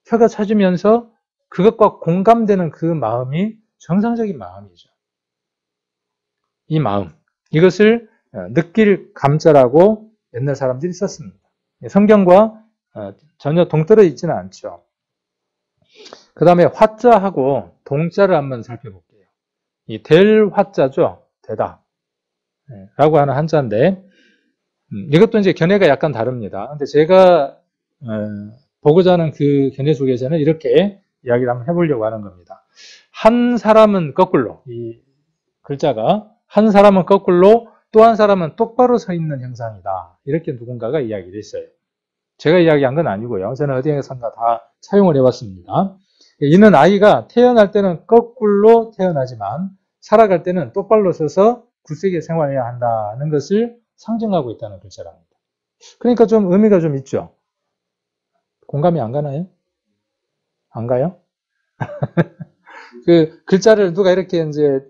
혀가 차지면서 그것과 공감되는 그 마음이 정상적인 마음이죠. 이 마음, 이것을 느낄 감자라고 옛날 사람들이 썼습니다. 성경과 전혀 동떨어져 있지는 않죠. 그 다음에 화자하고 동자를 한번 살펴볼게요. 이 될 화자죠. 되다 라고 하는 한자인데, 이것도 이제 견해가 약간 다릅니다. 근데 제가 보고자 하는 그 견해 속에서는 이렇게 이야기를 한번 해보려고 하는 겁니다. 한 사람은 거꾸로, 이 글자가 한 사람은 거꾸로, 또 한 사람은 똑바로 서 있는 형상이다, 이렇게 누군가가 이야기를 했어요. 제가 이야기한 건 아니고요. 저는 어디에선가 다 차용을 해봤습니다. 이는 아이가 태어날 때는 거꾸로 태어나지만 살아갈 때는 똑바로 서서 굳세게 생활해야 한다는 것을 상징하고 있다는 글자랍니다. 그러니까 좀 의미가 좀 있죠. 공감이 안 가나요? 안 가요? 그 글자를 누가 이렇게 이제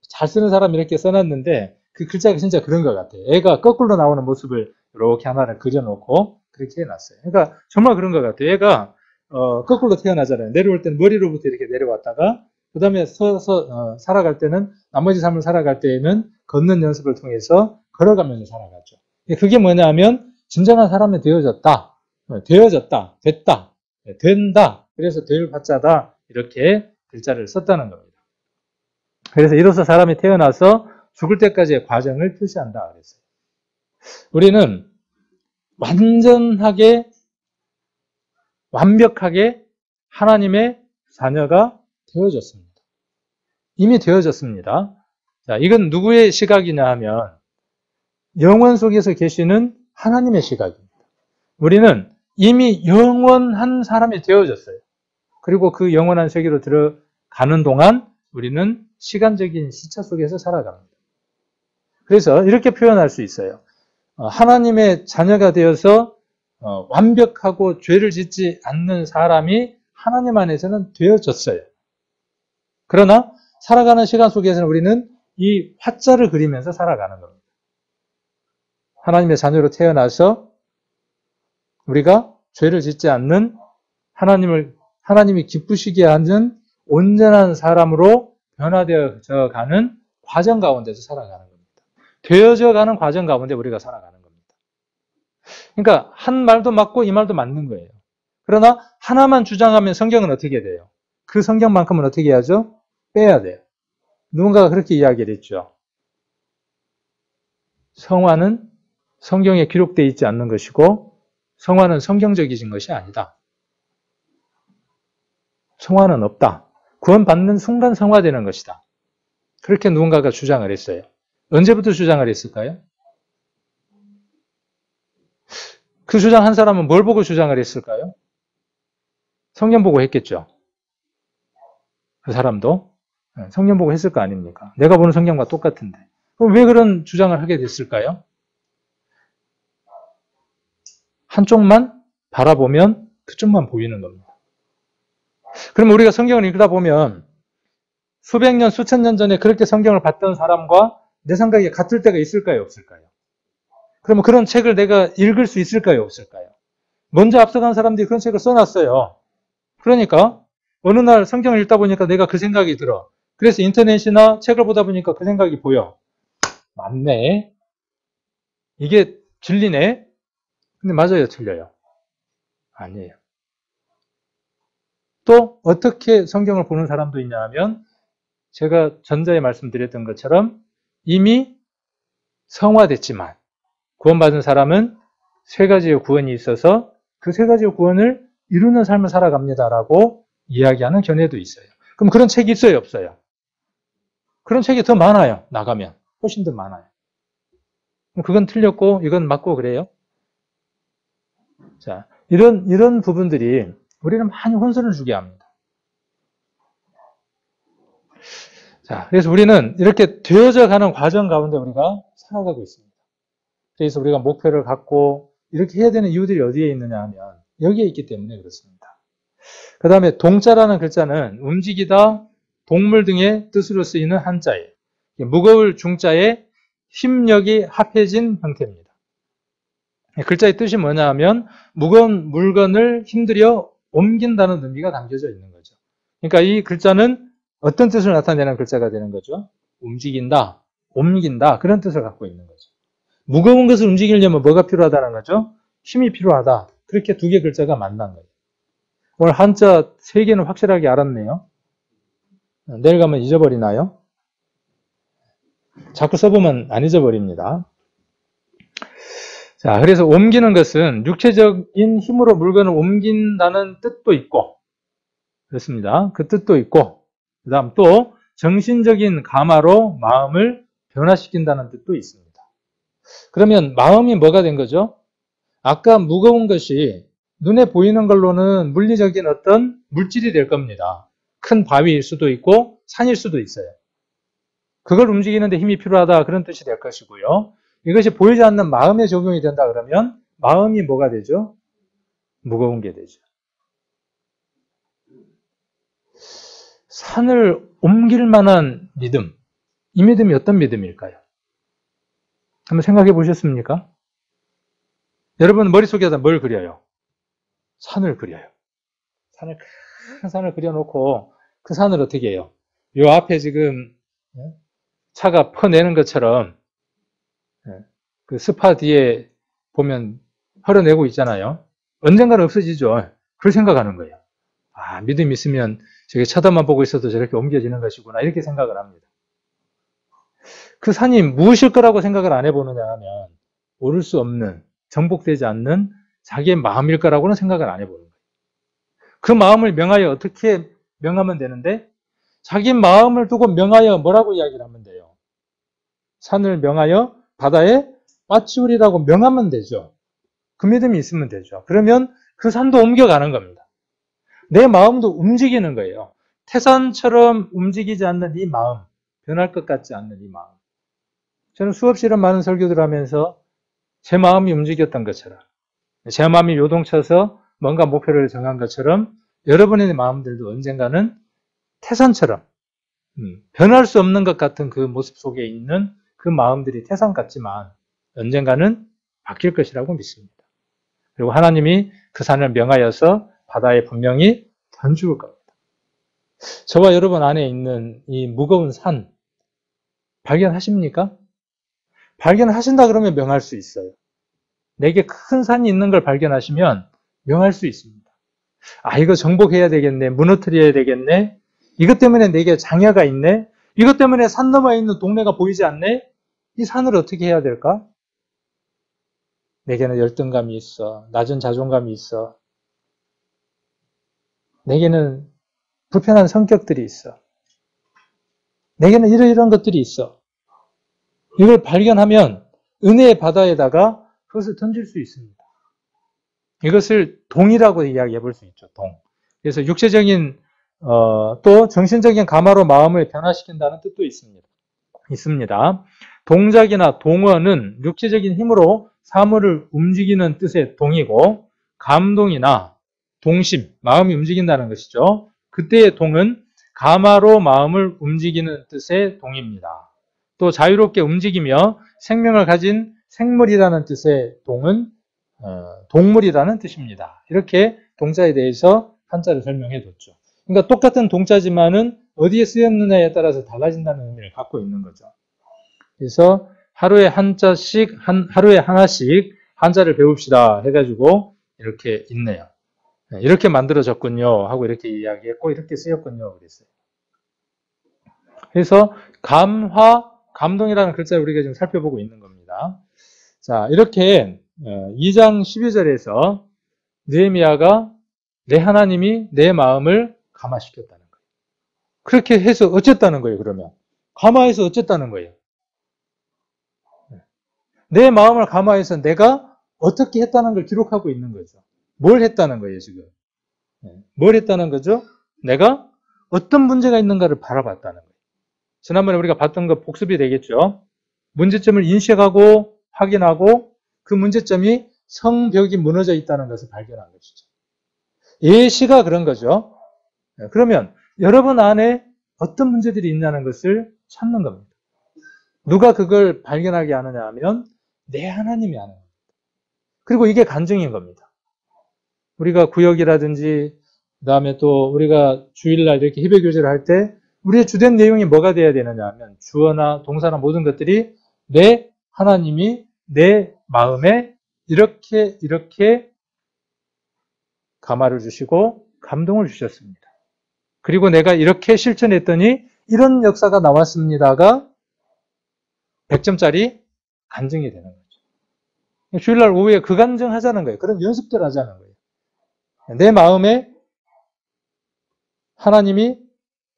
잘 쓰는 사람이 이렇게 써놨는데 그 글자가 진짜 그런 것 같아요. 애가 거꾸로 나오는 모습을 이렇게 하나를 그려놓고 그렇게 해놨어요. 그러니까 정말 그런 것 같아요. 애가 거꾸로 태어나잖아요. 내려올 때는 머리로부터 이렇게 내려왔다가 그 다음에 서서 살아갈 때는, 나머지 삶을 살아갈 때에는 걷는 연습을 통해서 걸어가면서 살아가죠. 그게 뭐냐면 진정한 사람이 되어졌다, 됐다, 된다, 그래서 될 화자다, 이렇게 글자를 썼다는 겁니다. 그래서 이로써 사람이 태어나서 죽을 때까지의 과정을 표시한다 그랬어요. 우리는 완벽하게 하나님의 자녀가 되어졌습니다. 이미 되어졌습니다. 자, 이건 누구의 시각이냐 하면 영원 속에서 계시는 하나님의 시각입니다. 우리는 이미 영원한 사람이 되어졌어요. 그리고 그 영원한 세계로 들어가는 동안 우리는 시간적인 시차 속에서 살아갑니다. 그래서 이렇게 표현할 수 있어요. 하나님의 자녀가 되어서 완벽하고 죄를 짓지 않는 사람이 하나님 안에서는 되어졌어요. 그러나 살아가는 시간 속에서는 우리는 이 화자를 그리면서 살아가는 겁니다. 하나님의 자녀로 태어나서 우리가 죄를 짓지 않는, 하나님이 기쁘시게 하는 온전한 사람으로 변화되어져 가는 과정 가운데서 살아가는 겁니다. 되어져 가는 과정 가운데 우리가 살아가는 겁니다. 그러니까 한 말도 맞고 이 말도 맞는 거예요. 그러나 하나만 주장하면 성경은 어떻게 돼요? 그 성경만큼은 어떻게 해야죠? 빼야 돼요. 누군가가 그렇게 이야기를 했죠. 성화는 성경에 기록되어 있지 않는 것이고 성화는 성경적이신 것이 아니다. 성화는 없다. 구원받는 순간 성화되는 것이다. 그렇게 누군가가 주장을 했어요. 언제부터 주장을 했을까요? 그 주장한 사람은 뭘 보고 주장을 했을까요? 성경 보고 했겠죠. 그 사람도 성경 보고 했을 거 아닙니까? 내가 보는 성경과 똑같은데. 그럼 왜 그런 주장을 하게 됐을까요? 한쪽만 바라보면 그쪽만 보이는 겁니다. 그럼 우리가 성경을 읽다 보면 수백 년, 수천 년 전에 그렇게 성경을 봤던 사람과 내 생각이 같을 때가 있을까요? 없을까요? 그러면 그런 책을 내가 읽을 수 있을까요? 없을까요? 먼저 앞서간 사람들이 그런 책을 써놨어요. 그러니까 어느 날 성경을 읽다 보니까 내가 그 생각이 들어. 그래서 인터넷이나 책을 보다 보니까 그 생각이 보여. 맞네. 이게 진리네. 근데 맞아요, 틀려요? 아니에요. 또 어떻게 성경을 보는 사람도 있냐 하면 제가 전자에 말씀드렸던 것처럼 이미 성화됐지만 구원받은 사람은 세 가지의 구원이 있어서 그 세 가지의 구원을 이루는 삶을 살아갑니다라고 이야기하는 견해도 있어요. 그럼 그런 책이 있어요, 없어요? 그런 책이 더 많아요. 나가면 훨씬 더 많아요. 그건 틀렸고 이건 맞고 그래요. 자, 이런 부분들이 우리는 많이 혼선을 주게 합니다. 자, 그래서 우리는 이렇게 되어져 가는 과정 가운데 우리가 살아가고 있습니다. 그래서 우리가 목표를 갖고 이렇게 해야 되는 이유들이 어디에 있느냐 하면 여기에 있기 때문에 그렇습니다. 그 다음에 동자라는 글자는 움직이다, 동물 등의 뜻으로 쓰이는 한자예요. 무거울 중자에 힘력이 합해진 형태입니다. 글자의 뜻이 뭐냐 하면 무거운 물건을 힘들여 옮긴다는 의미가 담겨져 있는 거죠. 그러니까 이 글자는 어떤 뜻을 나타내는 글자가 되는 거죠? 움직인다, 옮긴다 그런 뜻을 갖고 있는 거죠. 무거운 것을 움직이려면 뭐가 필요하다는 거죠? 힘이 필요하다. 그렇게 두 개 글자가 만난 거예요. 오늘 한자 세 개는 확실하게 알았네요. 내일 가면 잊어버리나요? 자꾸 써보면 안 잊어버립니다. 자, 그래서 옮기는 것은 육체적인 힘으로 물건을 옮긴다는 뜻도 있고, 그렇습니다. 그 뜻도 있고, 그 다음 또 정신적인 감화로 마음을 변화시킨다는 뜻도 있습니다. 그러면 마음이 뭐가 된 거죠? 아까 무거운 것이 눈에 보이는 걸로는 물리적인 어떤 물질이 될 겁니다. 큰 바위일 수도 있고 산일 수도 있어요. 그걸 움직이는데 힘이 필요하다 그런 뜻이 될 것이고요. 이것이 보이지 않는 마음에 적용이 된다 그러면 마음이 뭐가 되죠? 무거운 게 되죠. 산을 옮길 만한 믿음. 이 믿음이 어떤 믿음일까요? 한번 생각해 보셨습니까? 여러분 머릿속에다 뭘 그려요? 산을 그려요. 큰 산을 그려놓고 그 산을 어떻게 해요? 요 앞에 지금 차가 퍼내는 것처럼 그 스파 뒤에 보면 흘러내고 있잖아요. 언젠가는 없어지죠. 그걸 생각하는 거예요. 아, 믿음 있으면 저게 쳐다만 보고 있어도 저렇게 옮겨지는 것이구나. 이렇게 생각을 합니다. 그 산이 무엇일 거라고 생각을 안 해보느냐 하면 오를 수 없는, 정복되지 않는 자기의 마음일 거라고는 생각을 안 해보는 거예요. 그 마음을 명하여 어떻게 명하면 되는데 자기 마음을 두고 명하여 뭐라고 이야기를 하면 돼요? 산을 명하여 바다에 빠치우리라고 명하면 되죠. 그 믿음이 있으면 되죠. 그러면 그 산도 옮겨가는 겁니다. 내 마음도 움직이는 거예요. 태산처럼 움직이지 않는 이 마음, 변할 것 같지 않는 이 마음. 저는 수없이 이런 많은 설교들을 하면서 제 마음이 움직였던 것처럼, 제 마음이 요동쳐서 뭔가 목표를 정한 것처럼 여러분의 마음들도 언젠가는 태산처럼 변할 수 없는 것 같은 그 모습 속에 있는 그 마음들이 태산 같지만 언젠가는 바뀔 것이라고 믿습니다. 그리고 하나님이 그 산을 명하여서 바다에 분명히 던줄 겁니다. 저와 여러분 안에 있는 이 무거운 산 발견하십니까? 발견하신다 그러면 명할 수 있어요. 내게 큰 산이 있는 걸 발견하시면 명할 수 있습니다. 아, 이거 정복해야 되겠네. 무너뜨려야 되겠네. 이것 때문에 내게 장애가 있네. 이것 때문에 산 너머에 있는 동네가 보이지 않네. 이 산을 어떻게 해야 될까? 내게는 열등감이 있어. 낮은 자존감이 있어. 내게는 불편한 성격들이 있어. 내게는 이런 것들이 있어. 이걸 발견하면 은혜의 바다에다가 그것을 던질 수 있습니다. 이것을 동이라고 이야기해 볼 수 있죠. 동. 그래서 육체적인 또 정신적인 감화로 마음을 변화시킨다는 뜻도 있습니다. 동작이나 동어는 육체적인 힘으로 사물을 움직이는 뜻의 동이고, 감동이나 동심, 마음이 움직인다는 것이죠. 그때의 동은 감화로 마음을 움직이는 뜻의 동입니다. 또 자유롭게 움직이며 생명을 가진 생물이라는 뜻의 동은 동물이라는 뜻입니다. 이렇게 동자에 대해서 한자를 설명해 뒀죠. 그러니까 똑같은 동자지만은 어디에 쓰였느냐에 따라서 달라진다는 의미를 갖고 있는 거죠. 그래서 하루에 하루에 하나씩 한자를 배웁시다 해가지고 이렇게 있네요. 이렇게 만들어졌군요 하고 이렇게 이야기했고 이렇게 쓰였군요 그랬어요. 그래서 감동이라는 글자를 우리가 지금 살펴보고 있는 겁니다. 자, 이렇게 2장 12절에서 느헤미야가 내 하나님이 내 마음을 감화시켰다는 거예요. 그렇게 해서 어쨌다는 거예요, 그러면. 감화해서 어쨌다는 거예요. 내 마음을 감화해서 내가 어떻게 했다는 걸 기록하고 있는 거죠. 뭘 했다는 거예요, 지금. 뭘 했다는 거죠? 내가 어떤 문제가 있는가를 바라봤다는 거예요. 지난번에 우리가 봤던 거 복습이 되겠죠. 문제점을 인식하고 확인하고 그 문제점이 성벽이 무너져 있다는 것을 발견한 것이죠. 예시가 그런 거죠. 그러면 여러분 안에 어떤 문제들이 있냐는 것을 찾는 겁니다. 누가 그걸 발견하게 하느냐 하면 내 하나님이 하는 겁니다. 그리고 이게 간증인 겁니다. 우리가 구역이라든지 그다음에 또 우리가 주일날 이렇게 희배교제를 할 때 우리의 주된 내용이 뭐가 돼야 되느냐 하면 주어나 동사나 모든 것들이 내 하나님이 내 마음에 이렇게 감화를 주시고 감동을 주셨습니다. 그리고 내가 이렇게 실천했더니 이런 역사가 나왔습니다가 100점짜리 간증이 되는 거죠. 주일날 오후에 그 간증 하자는 거예요. 그런 연습들 하자는 거예요. 내 마음에 하나님이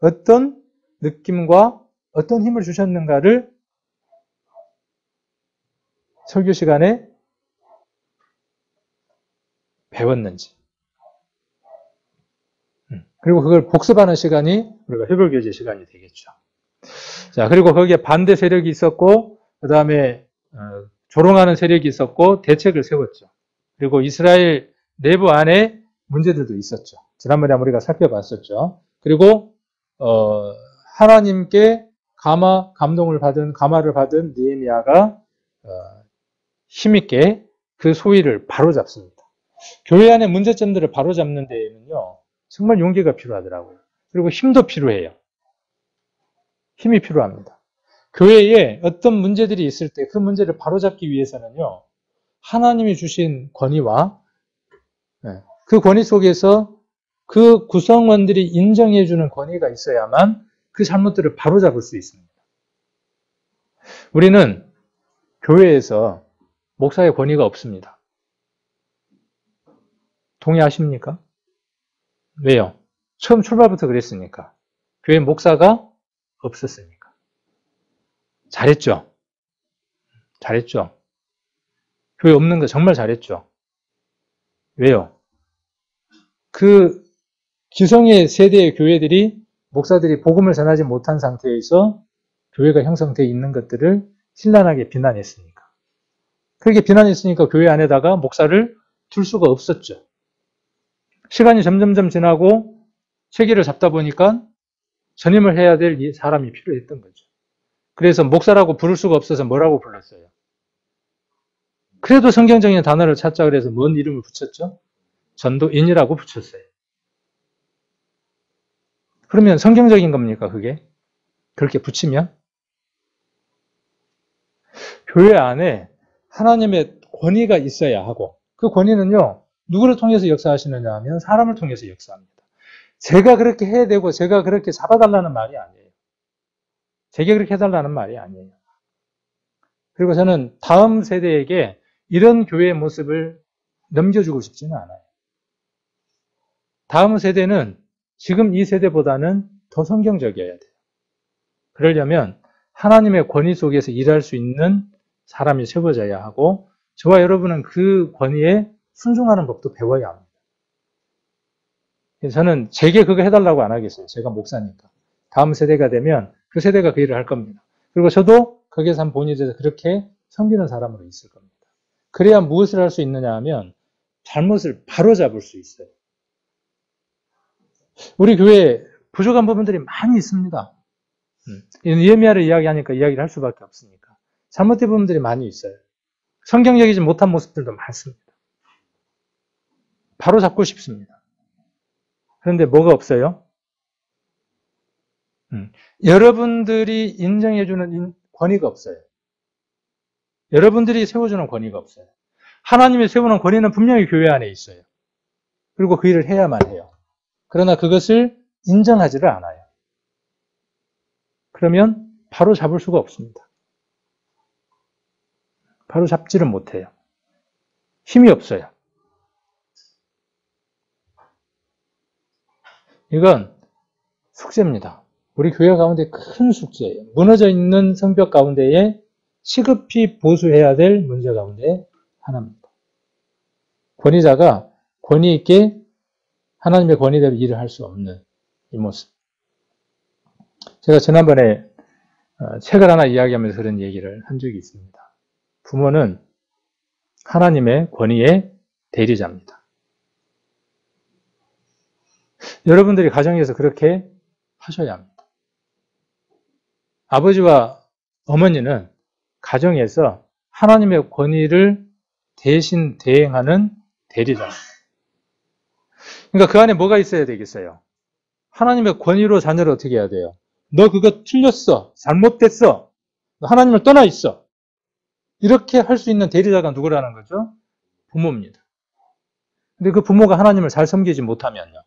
어떤 느낌과 어떤 힘을 주셨는가를 설교 시간에 배웠는지. 그리고 그걸 복습하는 시간이 우리가 회벌교제 시간이 되겠죠. 자, 그리고 거기에 반대 세력이 있었고, 그 다음에 조롱하는 세력이 있었고, 대책을 세웠죠. 그리고 이스라엘 내부 안에 문제들도 있었죠. 지난번에 우리가 살펴봤었죠. 그리고 하나님께 감화를 받은 느헤미야가 힘있게 그 소위를 바로잡습니다. 교회 안의 문제점들을 바로잡는 데에는요, 정말 용기가 필요하더라고요. 그리고 힘도 필요해요. 힘이 필요합니다. 교회에 어떤 문제들이 있을 때 그 문제를 바로잡기 위해서는요, 하나님이 주신 권위와 그 권위 속에서 그 구성원들이 인정해주는 권위가 있어야만 그 잘못들을 바로잡을 수 있습니다. 우리는 교회에서 목사의 권위가 없습니다. 동의하십니까? 왜요? 처음 출발부터 그랬으니까. 교회 목사가 없었으니까. 잘했죠? 잘했죠? 교회 없는 거 정말 잘했죠? 왜요? 그 기성의 세대의 교회들이 목사들이 복음을 전하지 못한 상태에서 교회가 형성되어 있는 것들을 신랄하게 비난했으니까. 그렇게 비난했으니까 교회 안에다가 목사를 둘 수가 없었죠. 시간이 점점점 지나고 체계를 잡다 보니까 전임을 해야 될 사람이 필요했던 거죠. 그래서 목사라고 부를 수가 없어서 뭐라고 불렀어요? 그래도 성경적인 단어를 찾자 그래서 뭔 이름을 붙였죠? 전도인이라고 붙였어요. 그러면 성경적인 겁니까, 그게? 그렇게 붙이면? 교회 안에 하나님의 권위가 있어야 하고, 그 권위는요, 누구를 통해서 역사하시느냐 하면 사람을 통해서 역사합니다. 제가 그렇게 해야 되고 제가 그렇게 잡아달라는 말이 아니에요. 제게 그렇게 해달라는 말이 아니에요. 그리고 저는 다음 세대에게 이런 교회의 모습을 넘겨주고 싶지는 않아요. 다음 세대는 지금 이 세대보다는 더 성경적이어야 돼요. 그러려면 하나님의 권위 속에서 일할 수 있는 사람이 세워져야 하고, 저와 여러분은 그 권위에 순종하는 법도 배워야 합니다. 저는 제게 그거 해달라고 안 하겠어요. 제가 목사니까. 다음 세대가 되면 그 세대가 그 일을 할 겁니다. 그리고 저도 거기에서 한 본이 돼서 그렇게 섬기는 사람으로 있을 겁니다. 그래야 무엇을 할 수 있느냐 하면 잘못을 바로잡을 수 있어요. 우리 교회에 부족한 부분들이 많이 있습니다. 느헤미야를 이야기하니까 이야기를 할 수밖에 없으니까. 잘못된 부분들이 많이 있어요. 성경적이지 못한 모습들도 많습니다. 바로잡고 싶습니다. 그런데 뭐가 없어요? 여러분들이 인정해주는 권위가 없어요. 여러분들이 세워주는 권위가 없어요. 하나님이 세우는 권위는 분명히 교회 안에 있어요. 그리고 그 일을 해야만 해요. 그러나 그것을 인정하지를 않아요. 그러면 바로 잡을 수가 없습니다. 바로 잡지를 못해요. 힘이 없어요. 이건 숙제입니다. 우리 교회 가운데 큰 숙제예요. 무너져 있는 성벽 가운데에 시급히 보수해야 될 문제 가운데 하나입니다. 권위자가 권위 있게 하나님의 권위대로 일을 할 수 없는 이 모습. 제가 지난번에 책을 하나 이야기하면서 그런 얘기를 한 적이 있습니다. 부모는 하나님의 권위의 대리자입니다. 여러분들이 가정에서 그렇게 하셔야 합니다. 아버지와 어머니는 가정에서 하나님의 권위를 대신 대행하는 대리자입니다. 그러니까 그 안에 뭐가 있어야 되겠어요? 하나님의 권위로 자녀를 어떻게 해야 돼요? 너 그거 틀렸어. 잘못됐어. 너 하나님을 떠나 있어. 이렇게 할 수 있는 대리자가 누구라는 거죠? 부모입니다. 근데 그 부모가 하나님을 잘 섬기지 못하면요.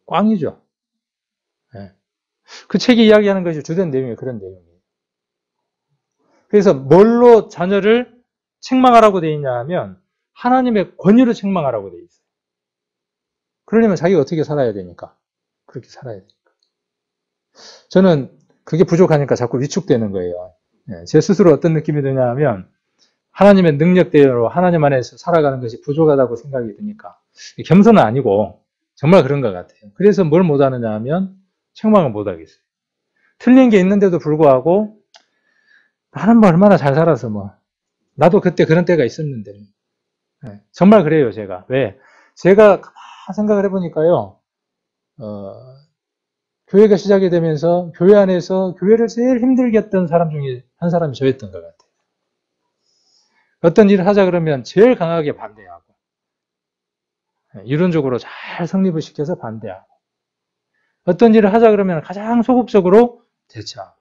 꽝이죠. 네. 그 책이 이야기하는 것이 주된 내용이 그런 내용이에요. 그래서 뭘로 자녀를 책망하라고 되어 있냐 하면 하나님의 권위로 책망하라고 되어 있어요. 그러려면 자기가 어떻게 살아야 되니까? 그렇게 살아야 되니까. 저는 그게 부족하니까 자꾸 위축되는 거예요. 제 스스로 어떤 느낌이 드냐 하면 하나님의 능력대로 하나님 안에서 살아가는 것이 부족하다고 생각이 드니까 겸손은 아니고 정말 그런 것 같아요. 그래서 뭘 못하느냐 하면 책망을 못하겠어요. 틀린 게 있는데도 불구하고 나는 뭐 얼마나 잘 살아서 뭐 나도 그때 그런 때가 있었는데 정말 그래요. 제가 왜? 제가 생각을 해보니까요. 교회가 시작이 되면서 교회 안에서 교회를 제일 힘들게 했던 사람 중에 한 사람이 저였던 것 같아요. 어떤 일을 하자 그러면 제일 강하게 반대하고 이론적으로 잘 성립을 시켜서 반대하고 어떤 일을 하자 그러면 가장 소극적으로 대처하고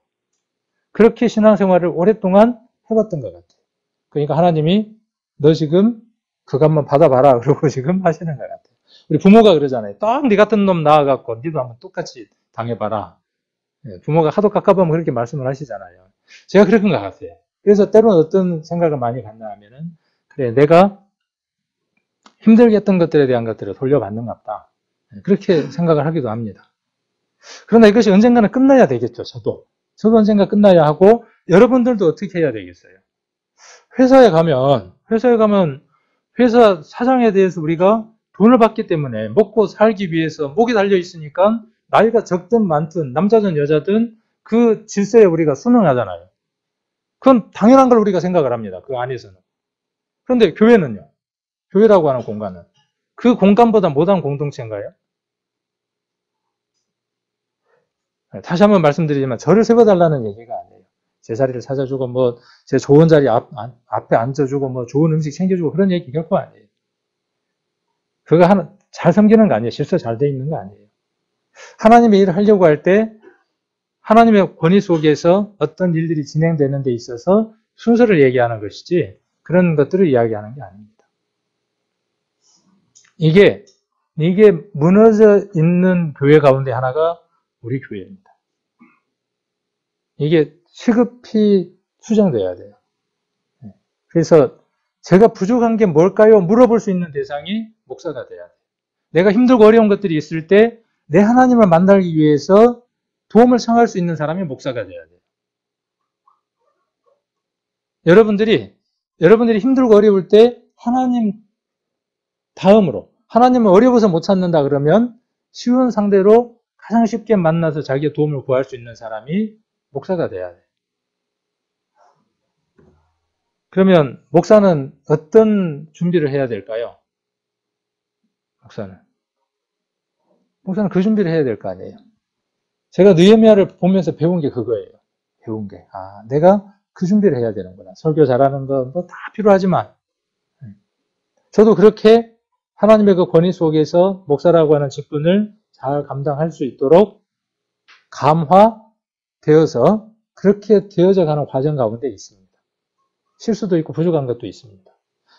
그렇게 신앙생활을 오랫동안 해봤던 것 같아요. 그러니까 하나님이 너 지금 그거 한번 받아봐라 그러고 지금 하시는 것 같아요. 우리 부모가 그러잖아요. 딱 네 같은 놈 나와갖고 니도 한번 똑같이 당해봐라. 부모가 하도 깎아보면 그렇게 말씀을 하시잖아요. 제가 그런 것 같아요. 그래서 때로는 어떤 생각을 많이 갖나 하면은 그래 내가 힘들게 했던 것들에 대한 것들을 돌려받는갑다. 그렇게 생각을 하기도 합니다. 그러나 이것이 언젠가는 끝나야 되겠죠. 저도 언젠가 끝나야 하고 여러분들도 어떻게 해야 되겠어요? 회사에 가면 회사 사장에 대해서 우리가 돈을 받기 때문에 먹고 살기 위해서 목이 달려 있으니까 나이가 적든 많든 남자든 여자든 그 질서에 우리가 순응하잖아요. 그건 당연한 걸 우리가 생각을 합니다. 그 안에서는. 그런데 교회는요. 교회라고 하는 공간은 그 공간보다 못한 공동체인가요? 다시 한번 말씀드리지만 저를 세워달라는 얘기가 아니에요. 제 자리를 찾아주고 뭐 제 좋은 자리 앞에 앉아주고 뭐 좋은 음식 챙겨주고 그런 얘기 결코 아니에요. 그거 잘 섬기는 거 아니에요. 질서 잘 돼 있는 거 아니에요. 하나님의 일을 하려고 할 때 하나님의 권위 속에서 어떤 일들이 진행되는 데 있어서 순서를 얘기하는 것이지 그런 것들을 이야기하는 게 아닙니다. 이게 무너져 있는 교회 가운데 하나가 우리 교회입니다. 이게 시급히 수정돼야 돼요. 그래서 제가 부족한 게 뭘까요? 물어볼 수 있는 대상이 목사가 돼야 돼요. 내가 힘들고 어려운 것들이 있을 때 내 하나님을 만나기 위해서 도움을 청할 수 있는 사람이 목사가 돼야 돼요. 여러분들이 힘들고 어려울 때 하나님 다음으로 하나님을 어려워서 못 찾는다 그러면 쉬운 상대로 가장 쉽게 만나서 자기의 도움을 구할 수 있는 사람이 목사가 돼야 돼요. 그러면 목사는 어떤 준비를 해야 될까요? 목사는 그 준비를 해야 될 거 아니에요. 제가 느헤미야를 보면서 배운 게 그거예요. 내가 그 준비를 해야 되는구나. 설교 잘하는 건 뭐 다 필요하지만 저도 그렇게 하나님의 그 권위 속에서 목사라고 하는 직분을 잘 감당할 수 있도록 감화되어서 그렇게 되어져 가는 과정 가운데 있습니다. 실수도 있고 부족한 것도 있습니다.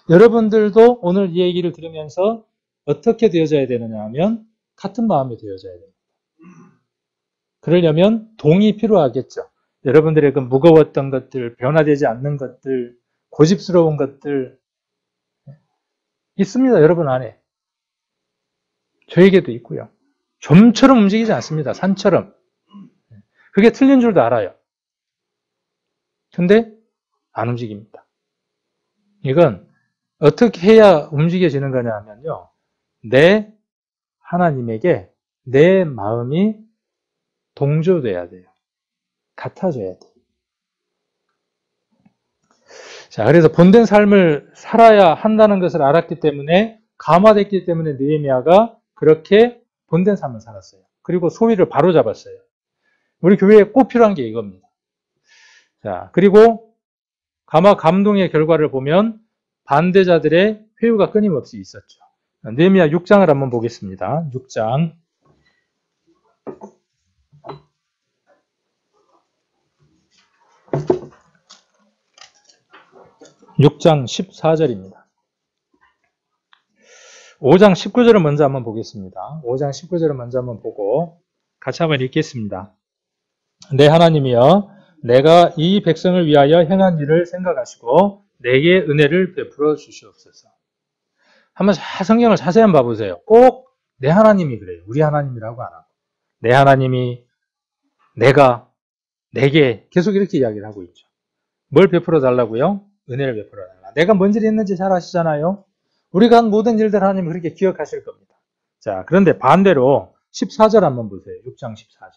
여러분들도 오늘 이 얘기를 들으면서 어떻게 되어져야 되느냐 하면 같은 마음이 되어져야 됩니다. 그러려면 동이 필요하겠죠. 여러분들의 그 무거웠던 것들, 변화되지 않는 것들, 고집스러운 것들 있습니다. 여러분 안에. 저에게도 있고요. 좀처럼 움직이지 않습니다. 산처럼. 그게 틀린 줄도 알아요. 근데 안 움직입니다. 이건 어떻게 해야 움직여지는 거냐 하면요. 내 하나님에게 내 마음이 동조돼야 돼요. 같아져야 돼요. 자, 그래서 본된 삶을 살아야 한다는 것을 알았기 때문에 감화됐기 때문에 느헤미야가 그렇게 본된 삶을 살았어요. 그리고 소위를 바로잡았어요. 우리 교회에 꼭 필요한 게 이겁니다. 자, 그리고 감화 감동의 결과를 보면 반대자들의 회유가 끊임없이 있었죠. 느헤미야 6장을 한번 보겠습니다. 6장 14절입니다. 5장 19절을 먼저 한번 보겠습니다. 5장 19절을 먼저 한번 보고 같이 한번 읽겠습니다. 내 하나님이여 내가 이 백성을 위하여 행한 일을 생각하시고 내게 은혜를 베풀어 주시옵소서. 한번 성경을 자세히 한번 봐보세요. 꼭 내 하나님이 그래요. 우리 하나님이라고 안 하고. 내 하나님이 내가 내게 계속 이렇게 이야기를 하고 있죠. 뭘 베풀어 달라고요? 은혜를 베풀어 달라. 내가 뭔 일이 있는지 잘 아시잖아요. 우리가 한 모든 일들 하나님이 그렇게 기억하실 겁니다. 자, 그런데 반대로 14절 한번 보세요. 6장 14절.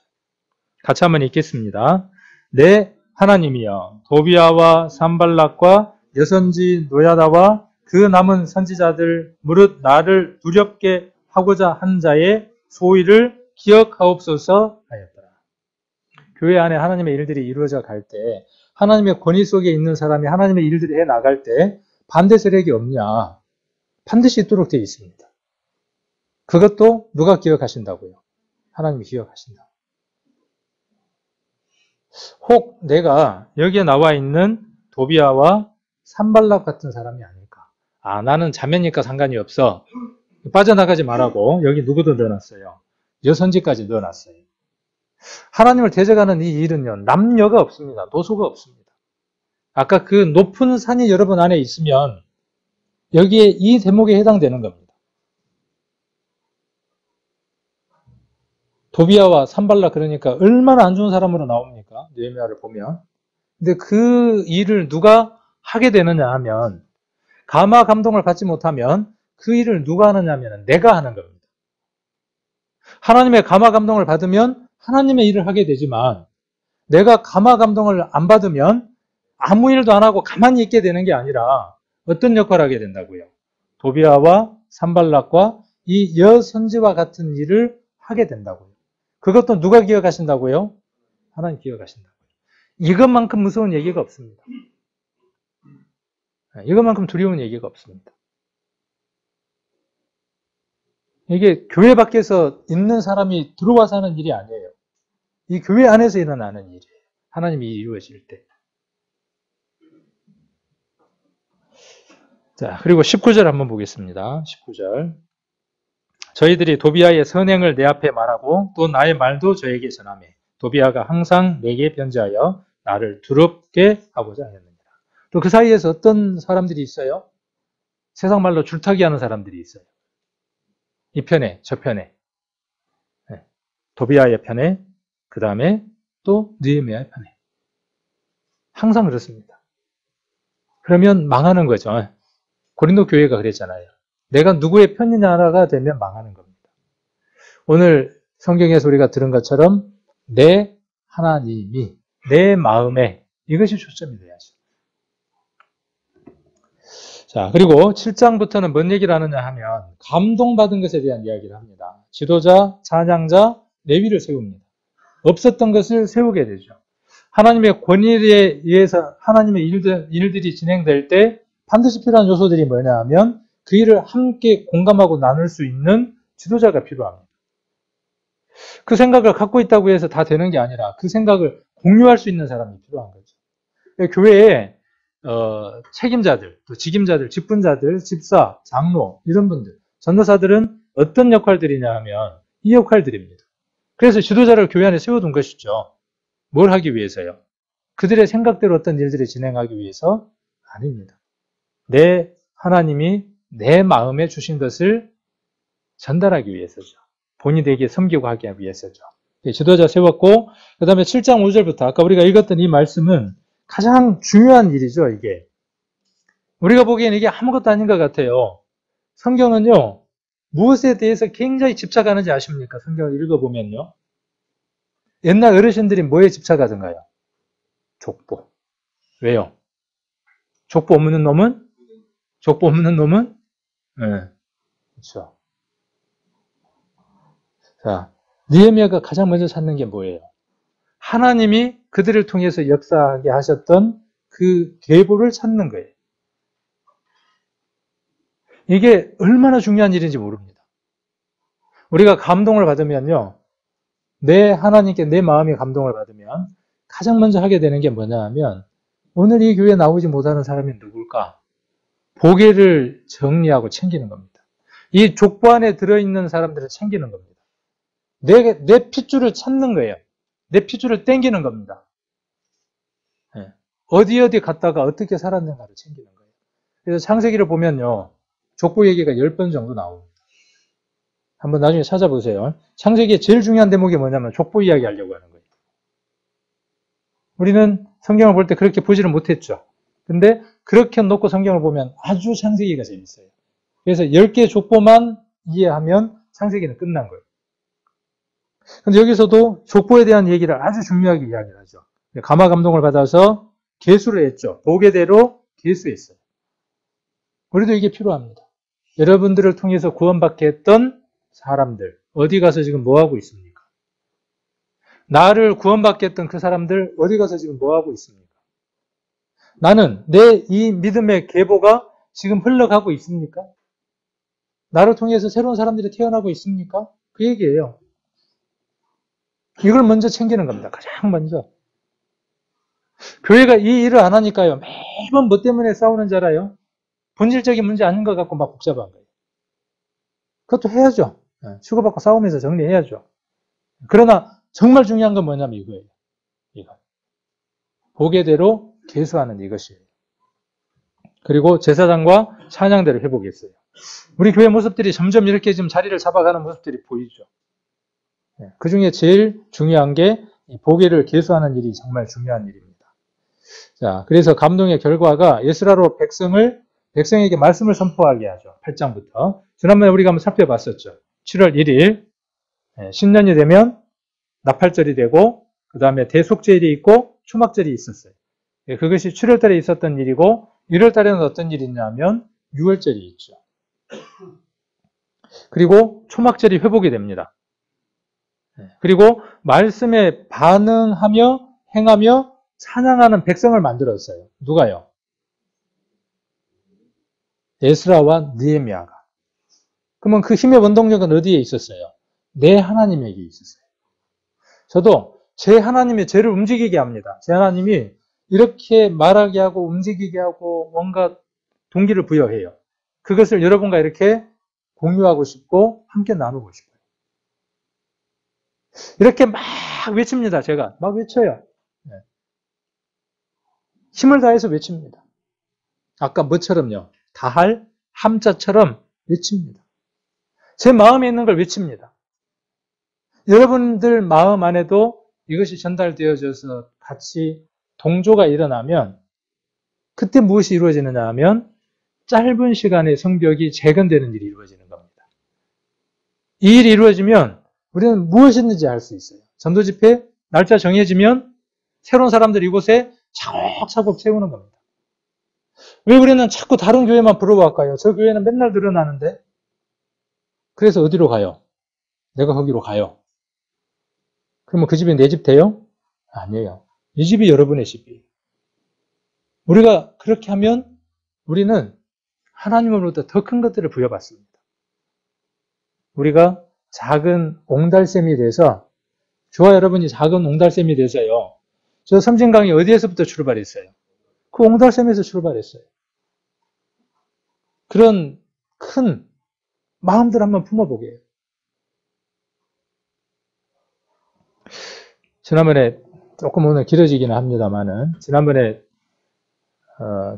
같이 한번 읽겠습니다. 내 하나님이여 도비아와 산발락과 여선지 노야다와 그 남은 선지자들 무릇 나를 두렵게 하고자 한 자의 소위를 기억하옵소서 하였더라. 교회 안에 하나님의 일들이 이루어져 갈 때 하나님의 권위 속에 있는 사람이 하나님의 일들을 해 나갈 때 반대 세력이 없냐? 반드시 있도록 되어 있습니다. 그것도 누가 기억하신다고요? 하나님이 기억하신다. 혹 내가 여기에 나와 있는 도비아와 산발락 같은 사람이 아닐까? 나는 자매니까 상관이 없어. 빠져나가지 말라고 여기 누구도 넣어놨어요. 여선지까지 넣어놨어요. 하나님을 대적하는 이 일은요. 남녀가 없습니다. 노소가 없습니다. 아까 그 높은 산이 여러분 안에 있으면 여기에 이 대목에 해당되는 겁니다. 도비아와 산발락 그러니까 얼마나 안 좋은 사람으로 나옵니까? 느헤미야를 보면. 근데 그 일을 누가 하게 되느냐 하면 감화 감동을 받지 못하면 그 일을 누가 하느냐 하면 내가 하는 겁니다. 하나님의 감화 감동을 받으면 하나님의 일을 하게 되지만 내가 감화 감동을 안 받으면 아무 일도 안 하고 가만히 있게 되는 게 아니라 어떤 역할을 하게 된다고요? 도비아와 산발락과 이 여선지와 같은 일을 하게 된다고요. 그것도 누가 기억하신다고요? 하나님 기억하신다고요. 이것만큼 무서운 얘기가 없습니다. 이것만큼 두려운 얘기가 없습니다. 이게 교회 밖에서 있는 사람이 들어와서 하는 일이 아니에요. 이 교회 안에서 일어나는 일이에요. 하나님이 이루어질 때. 자, 그리고 19절 한번 보겠습니다. 19절. 저희들이 도비아의 선행을 내 앞에 말하고 또 나의 말도 저에게 전하며 도비아가 항상 내게 변제하여 나를 두렵게 하고자 하였느니라. 또 그 사이에서 어떤 사람들이 있어요? 세상 말로 줄타기 하는 사람들이 있어요. 이 편에, 저 편에. 네. 도비아의 편에, 그 다음에 또 느헤미야의 편에. 항상 그렇습니다. 그러면 망하는 거죠. 고린도 교회가 그랬잖아요. 내가 누구의 편이냐가 되면 망하는 겁니다. 오늘 성경에서 우리가 들은 것처럼 내 하나님이 내 마음에 이것이 초점이 돼야죠. 자, 그리고 7장부터는 뭔 얘기를 하느냐 하면 감동받은 것에 대한 이야기를 합니다. 지도자, 찬양자, 레위를 세웁니다. 없었던 것을 세우게 되죠. 하나님의 권위에 의해서 하나님의 일들이 진행될 때 반드시 필요한 요소들이 뭐냐 하면 그 일을 함께 공감하고 나눌 수 있는 지도자가 필요합니다. 그 생각을 갖고 있다고 해서 다 되는 게 아니라 그 생각을 공유할 수 있는 사람이 필요한 거죠. 교회에 책임자들, 또 직임자들, 직분자들, 집사, 장로 이런 분들, 전도사들은 어떤 역할들이냐 하면 이 역할들입니다. 그래서 지도자를 교회 안에 세워둔 것이죠. 뭘 하기 위해서요? 그들의 생각대로 어떤 일들이 진행하기 위해서? 아닙니다. 내 하나님이 내 마음에 주신 것을 전달하기 위해서죠. 본인에게 섬기고 하기 위해서죠. 지도자 세웠고 그 다음에 7장 5절부터 아까 우리가 읽었던 이 말씀은 가장 중요한 일이죠. 이게 우리가 보기에는 이게 아무것도 아닌 것 같아요. 성경은요. 무엇에 대해서 굉장히 집착하는지 아십니까? 성경을 읽어보면요. 옛날 어르신들이 뭐에 집착하던가요? 족보. 왜요? 족보 없는 놈은? 족보 없는 놈은? 네. 그렇죠. 자, 느헤미야가 가장 먼저 찾는 게 뭐예요? 하나님이 그들을 통해서 역사하게 하셨던 그 계보를 찾는 거예요. 이게 얼마나 중요한 일인지 모릅니다. 우리가 감동을 받으면요. 내 하나님께 내 마음이 감동을 받으면 가장 먼저 하게 되는 게 뭐냐 하면 오늘 이 교회에 나오지 못하는 사람이 누굴까? 보게를 정리하고 챙기는 겁니다. 이 족보 안에 들어있는 사람들을 챙기는 겁니다. 내 핏줄을 찾는 거예요. 내 핏줄을 땡기는 겁니다. 네. 어디 갔다가 어떻게 살았는가를 챙기는 거예요. 그래서 창세기를 보면요. 족보 얘기가 10번 정도 나옵니다. 한번 나중에 찾아보세요. 창세기의 제일 중요한 대목이 뭐냐면 족보 이야기 하려고 하는 거예요. 우리는 성경을 볼 때 그렇게 보지를 못했죠. 근데 그렇게 놓고 성경을 보면 아주 창세기가 재밌어요. 그래서 10개의 족보만 이해하면 창세기는 끝난 거예요. 근데 여기서도 족보에 대한 얘기를 아주 중요하게 이야기를 하죠. 감화 감동을 받아서 계수를 했죠. 보게대로 계수했어요. 우리도 이게 필요합니다. 여러분들을 통해서 구원받게 했던 사람들, 어디 가서 지금 뭐하고 있습니까? 나를 구원받게 했던 그 사람들, 어디 가서 지금 뭐하고 있습니까? 나는 내 이 믿음의 계보가 지금 흘러가고 있습니까? 나를 통해서 새로운 사람들이 태어나고 있습니까? 그 얘기예요. 이걸 먼저 챙기는 겁니다. 가장 먼저. 교회가 이 일을 안 하니까요. 매번 뭐 때문에 싸우는 줄 알아요? 본질적인 문제 아닌 것 같고 막 복잡한 거예요. 그것도 해야죠. 치고받고 싸우면서 정리해야죠. 그러나 정말 중요한 건 뭐냐면 이거예요. 이거. 보게대로 계수하는 이것이에요. 그리고 제사장과 찬양대를 회복했어요. 우리 교회 모습들이 점점 이렇게 지금 자리를 잡아가는 모습들이 보이죠. 그 중에 제일 중요한 게 보게를 계수하는 일이 정말 중요한 일입니다. 자, 그래서 감동의 결과가 에스라로 백성에게 말씀을 선포하게 하죠. 8장부터. 지난번에 우리가 한번 살펴봤었죠. 7월 1일 신년이 되면 나팔절이 되고 그 다음에 대속절이 있고 초막절이 있었어요. 그것이 7월달에 있었던 일이고 1월달에는 어떤 일이 있냐면 6월절이 있죠. 그리고 초막절이 회복이 됩니다. 그리고 말씀에 반응하며 행하며 찬양하는 백성을 만들었어요. 누가요? 에스라와 느헤미야가. 그러면 그 힘의 원동력은 어디에 있었어요? 내 하나님에게 있었어요. 저도 제 하나님의 죄를 움직이게 합니다. 제 하나님이 이렇게 말하게 하고 움직이게 하고 뭔가 동기를 부여해요. 그것을 여러분과 이렇게 공유하고 싶고 함께 나누고 싶어요. 이렇게 막 외칩니다. 제가 막 외쳐요. 네. 힘을 다해서 외칩니다. 아까 뭐처럼요? 다할 함자처럼 외칩니다. 제 마음에 있는 걸 외칩니다. 여러분들 마음 안에도 이것이 전달되어져서 같이 동조가 일어나면 그때 무엇이 이루어지느냐 하면 짧은 시간에 성벽이 재건되는 일이 이루어지는 겁니다. 이 일이 이루어지면 우리는 무엇이든지 할 수 있어요. 전도 집회 날짜 정해지면 새로운 사람들 이곳에 차곡차곡 채우는 겁니다. 왜 우리는 자꾸 다른 교회만 부러워할까요? 저 교회는 맨날 늘어나는데. 그래서 어디로 가요? 내가 거기로 가요. 그러면 그 집이 내 집 돼요? 아니에요. 이 집이 여러분의 집이에요. 우리가 그렇게 하면 우리는 하나님으로부터 더 큰 것들을 부여받습니다. 우리가 작은 옹달샘이 돼서, 저와 여러분이 작은 옹달샘이 돼서요. 저 섬진강이 어디에서부터 출발했어요? 그 옹달샘에서 출발했어요. 그런 큰 마음들 한번 품어보게 해요. 지난번에 조금 오늘 길어지기는 합니다만은, 지난번에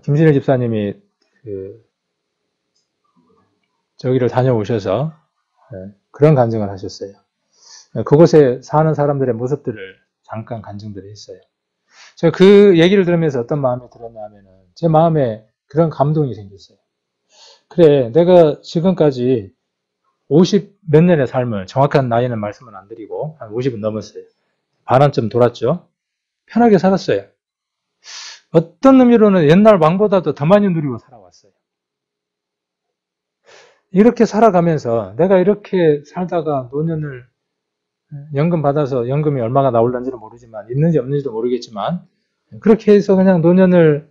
김진일 집사님이 저기를 다녀오셔서 그런 간증을 하셨어요. 그곳에 사는 사람들의 모습들을 잠깐 간증들을 했어요. 제가 그 얘기를 들으면서 어떤 마음이 들었냐면은 제 마음에 그런 감동이 생겼어요. 그래, 내가 지금까지 50 몇 년의 삶을, 정확한 나이는 말씀은 안 드리고 한 50은 넘었어요. 반환점 돌았죠. 편하게 살았어요. 어떤 의미로는 옛날 왕보다도 더 많이 누리고 살아왔어요. 이렇게 살아가면서 내가 이렇게 살다가 노년을 연금 받아서 연금이 얼마가 나올는지는 모르지만, 있는지 없는지도 모르겠지만, 그렇게 해서 그냥 노년을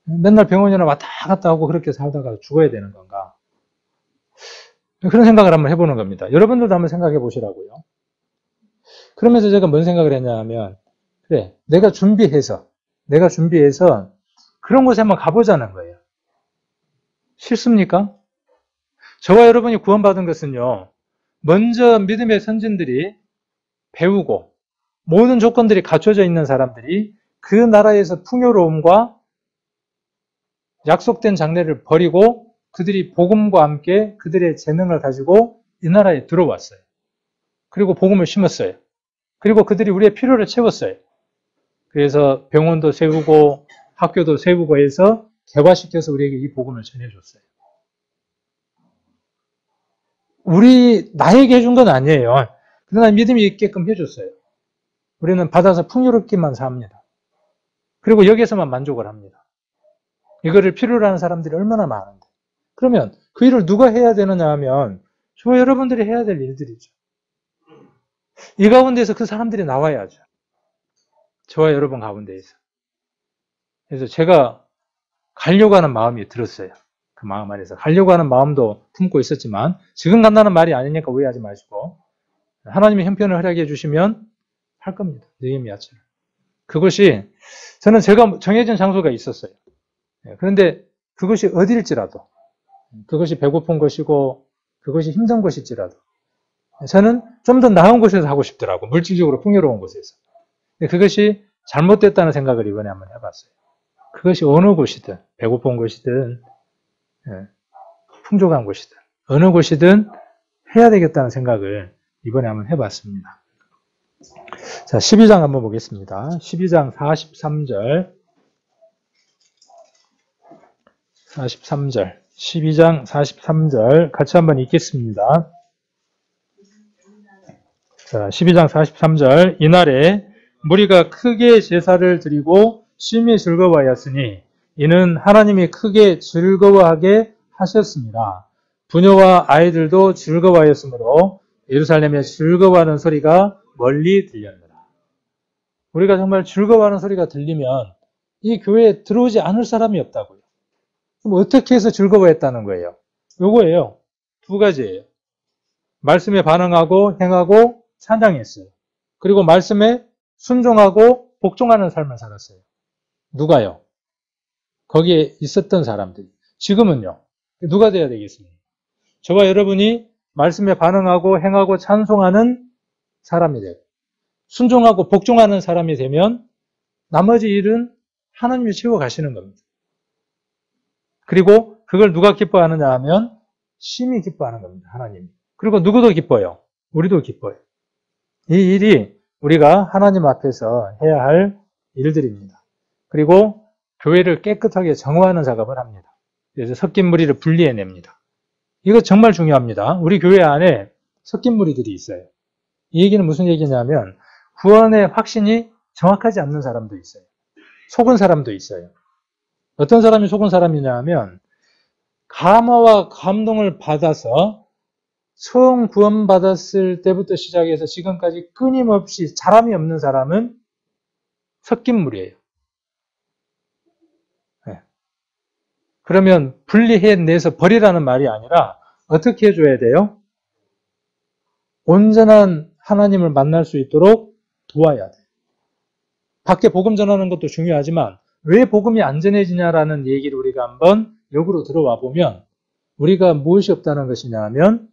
맨날 병원이나 왔다 갔다 하고 그렇게 살다가 죽어야 되는 건가? 그런 생각을 한번 해보는 겁니다. 여러분들도 한번 생각해 보시라고요. 그러면서 제가 뭔 생각을 했냐 하면, 그래, 내가 준비해서 그런 곳에 한번 가보자는 거예요. 싫습니까? 저와 여러분이 구원받은 것은요, 먼저 믿음의 선진들이 배우고 모든 조건들이 갖춰져 있는 사람들이 그 나라에서 풍요로움과 약속된 장래를 버리고 그들이 복음과 함께 그들의 재능을 가지고 이 나라에 들어왔어요. 그리고 복음을 심었어요. 그리고 그들이 우리의 필요를 채웠어요. 그래서 병원도 세우고 학교도 세우고 해서 개화시켜서 우리에게 이 복음을 전해줬어요. 나에게 해준 건 아니에요. 그러나 믿음이 있게끔 해줬어요. 우리는 받아서 풍요롭게만 삽니다. 그리고 여기에서만 만족을 합니다. 이거를 필요로 하는 사람들이 얼마나 많은데. 그러면 그 일을 누가 해야 되느냐 하면 저와 여러분들이 해야 될 일들이죠. 이 가운데서 그 사람들이 나와야죠. 저와 여러분 가운데에서. 그래서 제가 가려고 하는 마음이 들었어요. 그 마음 안에서. 가려고 하는 마음도 품고 있었지만 지금 간다는 말이 아니니까 오해하지 마시고 하나님의 형편을 허락해 주시면 할 겁니다. 느헤미야처럼. 그것이 저는 제가 정해진 장소가 있었어요. 그런데 그것이 어딜지라도, 그것이 배고픈 것이고 그것이 힘든 것일지라도 저는 좀 더 나은 곳에서 하고 싶더라고. 물질적으로 풍요로운 곳에서. 그것이 잘못됐다는 생각을 이번에 한번 해봤어요. 그것이 어느 곳이든, 배고픈 곳이든 풍족한 곳이든 어느 곳이든 해야 되겠다는 생각을 이번에 한번 해봤습니다. 자, 12장 한번 보겠습니다. 12장 43절. 12장 43절 같이 한번 읽겠습니다. 자, 12장 43절. 이날에 무리가 크게 제사를 드리고 심히 즐거워하였으니 이는 하나님이 크게 즐거워하게 하셨습니다. 부녀와 아이들도 즐거워하였으므로 예루살렘에 즐거워하는 소리가 멀리 들렸느라. 우리가 정말 즐거워하는 소리가 들리면 이 교회에 들어오지 않을 사람이 없다고요. 그럼 어떻게 해서 즐거워했다는 거예요? 요거예요. 두 가지예요. 말씀에 반응하고 행하고 찬양했어요. 그리고 말씀에 순종하고 복종하는 삶을 살았어요. 누가요? 거기에 있었던 사람들이. 지금은요. 누가 돼야 되겠습니까? 저와 여러분이 말씀에 반응하고 행하고 찬송하는 사람이 되고 순종하고 복종하는 사람이 되면 나머지 일은 하나님이 채워가시는 겁니다. 그리고 그걸 누가 기뻐하느냐 하면 심히 기뻐하는 겁니다. 하나님. 그리고 누구도 기뻐요. 우리도 기뻐요. 이 일이 우리가 하나님 앞에서 해야 할 일들입니다. 그리고 교회를 깨끗하게 정화하는 작업을 합니다. 그래서 섞인 무리를 분리해냅니다. 이거 정말 중요합니다. 우리 교회 안에 섞인 무리들이 있어요. 이 얘기는 무슨 얘기냐면 구원의 확신이 정확하지 않는 사람도 있어요. 속은 사람도 있어요. 어떤 사람이 속은 사람이냐 하면 감화와 감동을 받아서 처음 구원받았을 때부터 시작해서 지금까지 끊임없이 자람이 없는 사람은 섞인 물이에요. 네. 그러면 분리해내서 버리라는 말이 아니라 어떻게 해줘야 돼요? 온전한 하나님을 만날 수 있도록 도와야 돼요. 밖에 복음 전하는 것도 중요하지만 왜 복음이 안 전해지냐라는 얘기를 우리가 한번 역으로 들어와 보면 우리가 무엇이 없다는 것이냐 하면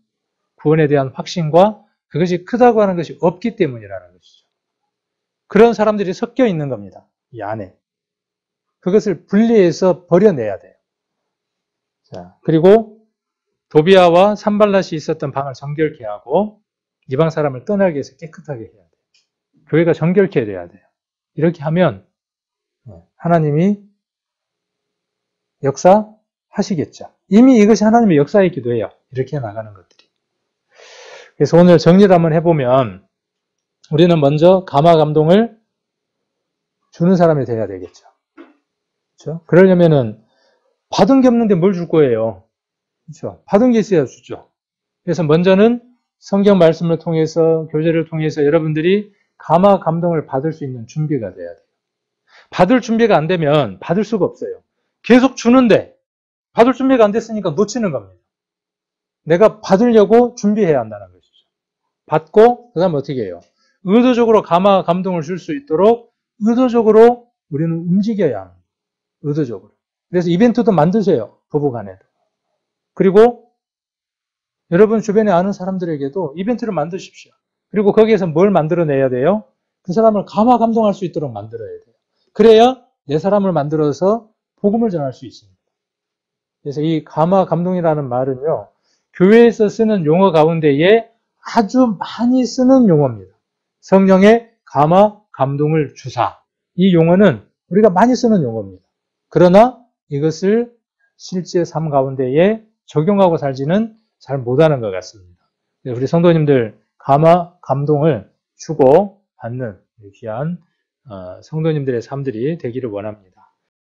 구원에 대한 확신과 그것이 크다고 하는 것이 없기 때문이라는 것이죠. 그런 사람들이 섞여 있는 겁니다. 이 안에. 그것을 분리해서 버려내야 돼요. 자, 그리고 도비아와 산발랏이 있었던 방을 정결케 하고 이방 사람을 떠나게 해서 깨끗하게 해야 돼요. 교회가 정결케 돼야 돼요. 이렇게 하면 하나님이 역사하시겠죠. 이미 이것이 하나님의 역사이기도 해요. 이렇게 나가는 것들이. 그래서 오늘 정리를 한번 해보면 우리는 먼저 감화 감동을 주는 사람이 돼야 되겠죠. 그렇죠? 그러려면은 받은 게 없는데 뭘 줄 거예요. 그렇죠? 받은 게 있어야 주죠. 그래서 먼저는 성경 말씀을 통해서 교제를 통해서 여러분들이 감화 감동을 받을 수 있는 준비가 돼야 돼요. 받을 준비가 안 되면 받을 수가 없어요. 계속 주는데 받을 준비가 안 됐으니까 놓치는 겁니다. 내가 받으려고 준비해야 한다는 것이죠. 받고 그 다음에 어떻게 해요? 의도적으로 감화 감동을 줄 수 있도록 의도적으로 우리는 움직여야 합니다. 의도적으로. 그래서 이벤트도 만드세요. 부부간에도. 그리고 여러분 주변에 아는 사람들에게도 이벤트를 만드십시오. 그리고 거기에서 뭘 만들어내야 돼요? 그 사람을 감화 감동할 수 있도록 만들어야 돼요. 그래야 내 사람을 만들어서 복음을 전할 수 있습니다. 그래서 이 감화 감동이라는 말은요, 교회에서 쓰는 용어 가운데에 아주 많이 쓰는 용어입니다. 성령의 감화 감동을 주사. 이 용어는 우리가 많이 쓰는 용어입니다. 그러나 이것을 실제 삶 가운데에 적용하고 살지는 잘 못하는 것 같습니다. 우리 성도님들 감화 감동을 주고 받는 귀한 성도님들의 삶들이 되기를 원합니다.